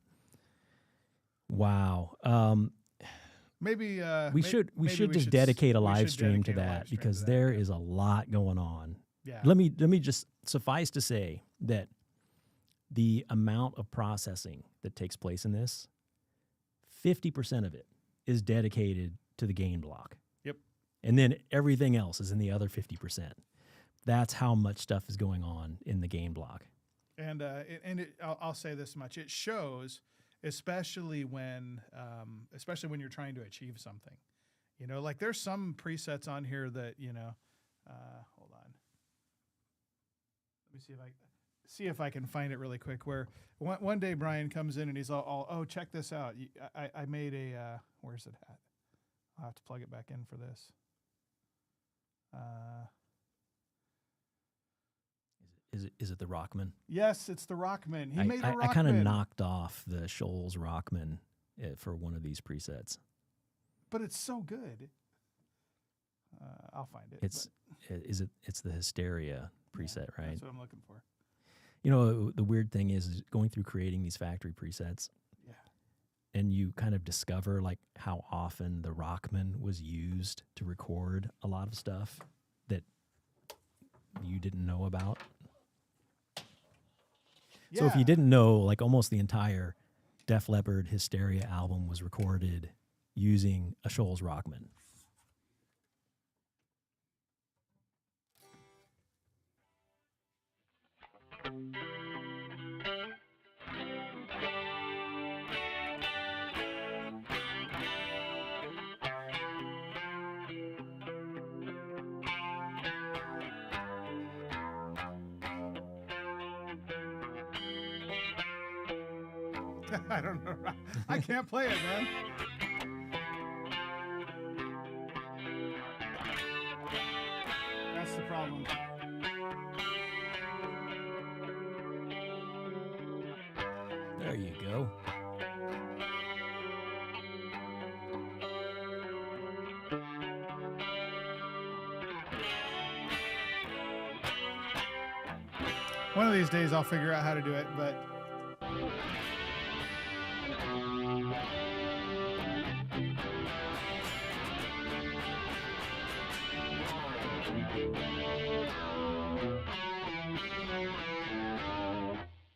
Wow. Maybe we should just dedicate a live stream to that because there is a lot going on. Yeah. Let me just suffice to say that the amount of processing that takes place in this, 50% of it is dedicated to the gain block. Yep. And then everything else is in the other 50%. That's how much stuff is going on in the gain block. And I'll say this much: it shows, especially when you're trying to achieve something. There's some presets on here that hold on. Let me see if I can find it really quick. Where one day Brian comes in and he's all oh, check this out. I made a where's it at? I'll have to plug it back in for this. Is it the Rockman? Yes, it's the Rockman. He made a Rockman. I kind of knocked off the Shoals Rockman for one of these presets. But it's so good. I'll find it. It's the Hysteria preset, right? That's what I'm looking for. The weird thing is going through creating these factory presets. Yeah. And you kind of discover how often the Rockman was used to record a lot of stuff that you didn't know about. Yeah. So if you didn't know, almost the entire Def Leppard Hysteria album was recorded using a Shoals Rockman. I don't know. I can't play it, man. That's the problem. There you go. One of these days I'll figure out how to do it, but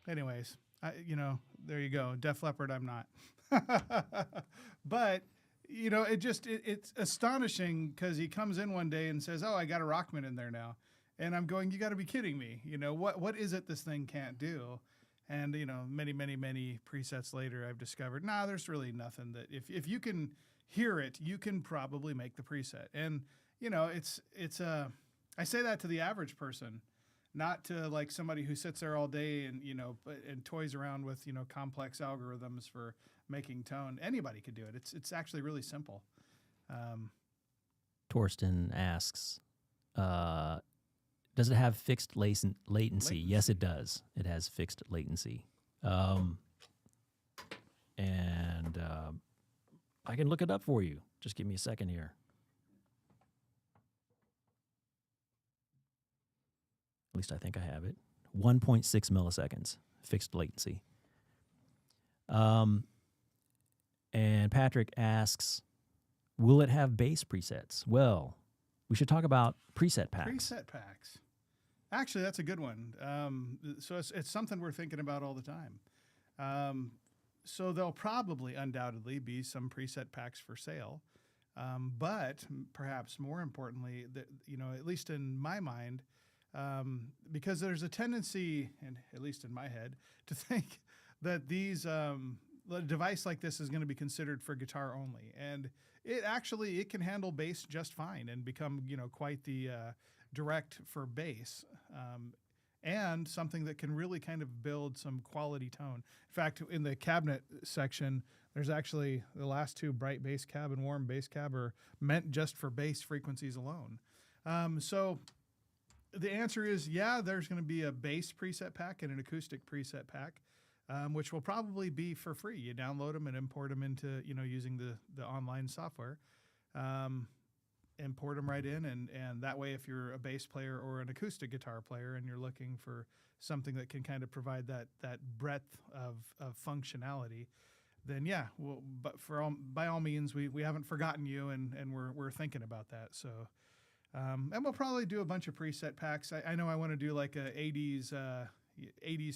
anyways, there you go. Def Leppard, I'm not. But, it's astonishing because he comes in one day and says, oh, I got a Rockman in there now. And I'm going, you got to be kidding me. What is it this thing can't do? And, many, many, many presets later, I've discovered, there's really nothing that if you can hear it, you can probably make the preset. And, I say that to the average person, not to somebody who sits there all day and, and toys around with, complex algorithms for making tone. Anybody could do it. It's actually really simple. Torsten asks, does it have fixed latency? Yes, it does. It has fixed latency. And I can look it up for you. Just give me a second here. At least I think I have it. 1.6 milliseconds, fixed latency. And Patrick asks, will it have bass presets? Well, we should talk about preset packs. Preset packs. Actually, that's a good one. So it's something we're thinking about all the time. So there'll probably, undoubtedly, be some preset packs for sale. But perhaps more importantly, at least in my mind, because there's a tendency, and at least in my head, to think that a device like this is going to be considered for guitar only, and it can handle bass just fine and become quite the direct for bass, and something that can really kind of build some quality tone. In fact, in the cabinet section, there's actually the last two, bright bass cab and warm bass cab, are meant just for bass frequencies alone. So the answer is, yeah, there's going to be a bass preset pack and an acoustic preset pack, which will probably be for free. You download them and import them into, using the online software. Import them right in, and that way, if you're a bass player or an acoustic guitar player and you're looking for something that can kind of provide that breadth of functionality, then yeah, but by all means, we haven't forgotten you, and we're thinking about that. So, and we'll probably do a bunch of preset packs. I know I want to do like a 80s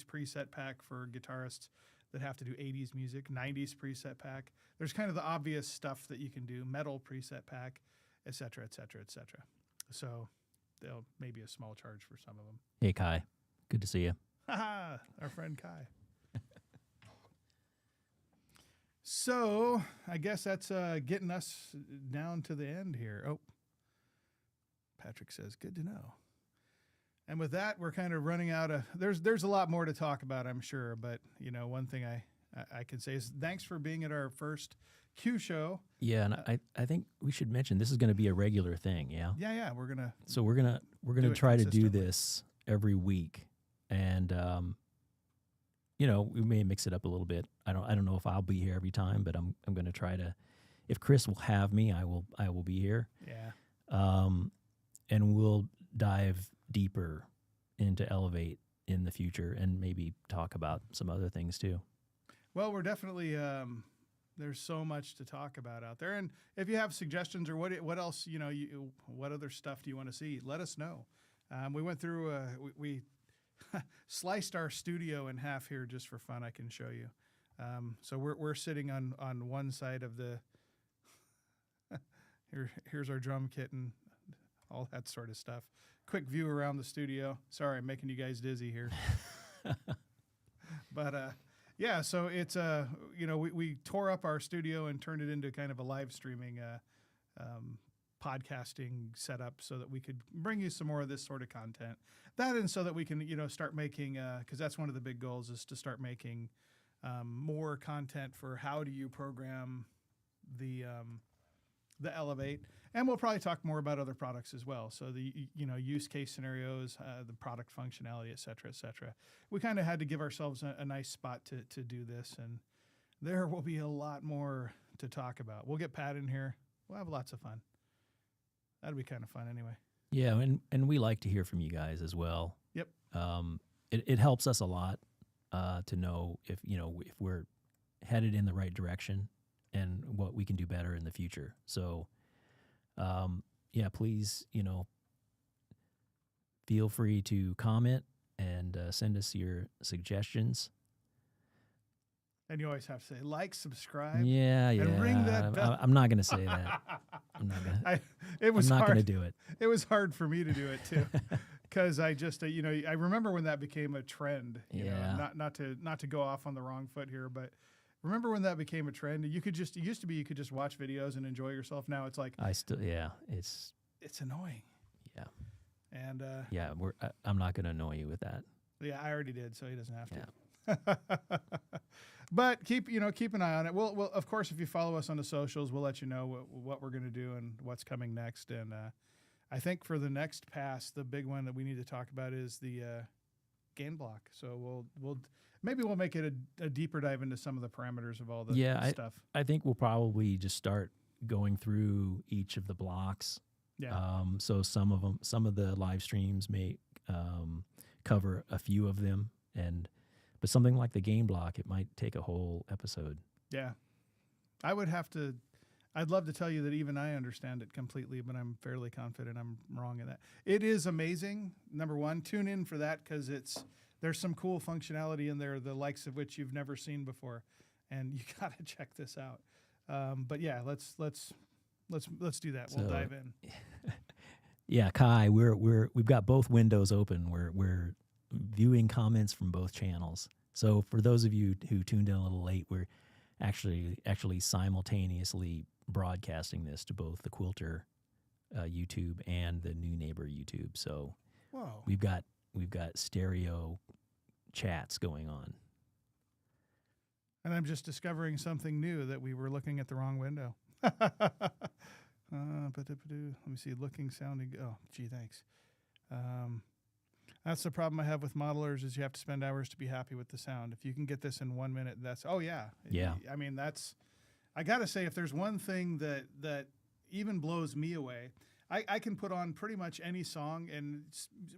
preset pack for guitarists that have to do 80s music, 90s preset pack. There's kind of the obvious stuff that you can do, metal preset pack, et cetera, et cetera, et cetera. So there'll maybe a small charge for some of them. Hey, Kai. Good to see you. Our friend Kai. So I guess that's getting us down to the end here. Oh, Patrick says, good to know. And with that, we're kind of running out of, there's a lot more to talk about, I'm sure. But, one thing I can say is thanks for being at our first Q show. Yeah, and I think we should mention this is going to be a regular thing. Yeah. Yeah. We're gonna try to do this every week, and we may mix it up a little bit. I don't know if I'll be here every time, but I'm going to try to. If Chris will have me, I will be here. Yeah. And we'll dive deeper into Elevate in the future, and maybe talk about some other things too. Well, we're definitely. There's so much to talk about out there, and if you have suggestions or what else, what other stuff do you want to see? Let us know. We went through, we sliced our studio in half here just for fun. I can show you. So we're sitting on one side of the. Here's our drum kit and all that sort of stuff. Quick view around the studio. Sorry, I'm making you guys dizzy here. But yeah, so it's we tore up our studio and turned it into kind of a live streaming podcasting setup so that we could bring you some more of this sort of content. That, and so that we can start making, because that's one of the big goals, is to start making more content for how do you program the Elevate. And we'll probably talk more about other products as well. So the use case scenarios, the product functionality, et cetera, et cetera. We kind of had to give ourselves a nice spot to do this, and there will be a lot more to talk about. We'll get Pat in here. We'll have lots of fun. That'll be kind of fun anyway. Yeah, and we like to hear from you guys as well. Yep. It helps us a lot to know if we're headed in the right direction and what we can do better in the future. So. Please, feel free to comment and send us your suggestions. And you always have to say like, subscribe. Yeah. And ring that bell. I'm not going to say that. I'm not going to. It was I'm not hard. going to do it. It was hard for me to do it too, because I just, I remember when that became a trend. You know, not to go off on the wrong foot here, but. Remember when that became a trend? It used to be you could just watch videos and enjoy yourself. Now it's like it's annoying. Yeah. And I'm not going to annoy you with that. Yeah, I already did, so he doesn't have to. But keep an eye on it. We'll of course, if you follow us on the socials, we'll let you know what we're going to do and what's coming next. And I think for the next pass, the big one that we need to talk about is the gain block. So maybe we'll make it a deeper dive into some of the parameters of all the stuff. I think we'll probably just start going through each of the blocks. Yeah. So some of the live streams may cover a few of them, but something like the gain block, it might take a whole episode. Yeah. I would have to I'd love to tell you that even I understand it completely, but I'm fairly confident I'm wrong in that. It is amazing. Number one, tune in for that because there's some cool functionality in there, the likes of which you've never seen before, and you got to check this out. But yeah, let's do that. We'll dive in. Yeah, Kai, we've got both windows open. We're viewing comments from both channels. So for those of you who tuned in a little late, we're actually simultaneously broadcasting this to both the Quilter YouTube and the New Neighbor YouTube. So whoa, we've got stereo chats going on. And I'm just discovering something new, that we were looking at the wrong window. Let me see, looking, sounding. Oh, gee, thanks. That's the problem I have with modelers is you have to spend hours to be happy with the sound. If you can get this in 1 minute, that's, oh yeah. Yeah. I mean, I got to say, if there's one thing that even blows me away, I can put on pretty much any song, and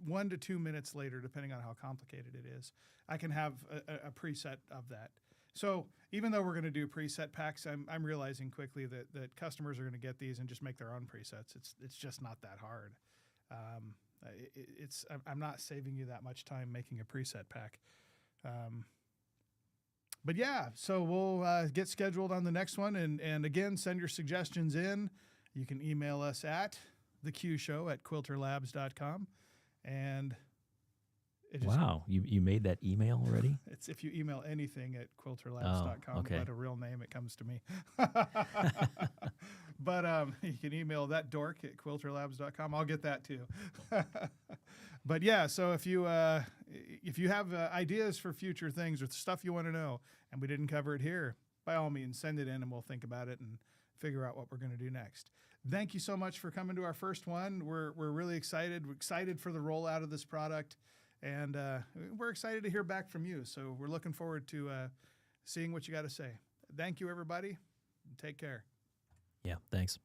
1 to 2 minutes later, depending on how complicated it is, I can have a preset of that. So even though we're going to do preset packs, I'm realizing quickly that customers are going to get these and just make their own presets. It's just not that hard. I'm not saving you that much time making a preset pack. But yeah, so we'll get scheduled on the next one. And again, send your suggestions in. You can email us at theqshow@quilterlabs.com. And wow, you made that email already? It's if you email anything at quilterlabs.com, okay. But a real name, it comes to me. But you can email that dork at quilterlabs.com. I'll get that too. But yeah, so if you have ideas for future things or stuff you want to know and we didn't cover it here, by all means, send it in and we'll think about it and figure out what we're going to do next. Thank you so much for coming to our first one. We're really excited. We're excited for the rollout of this product. And we're excited to hear back from you. So we're looking forward to seeing what you got to say. Thank you, everybody. Take care. Yeah, thanks.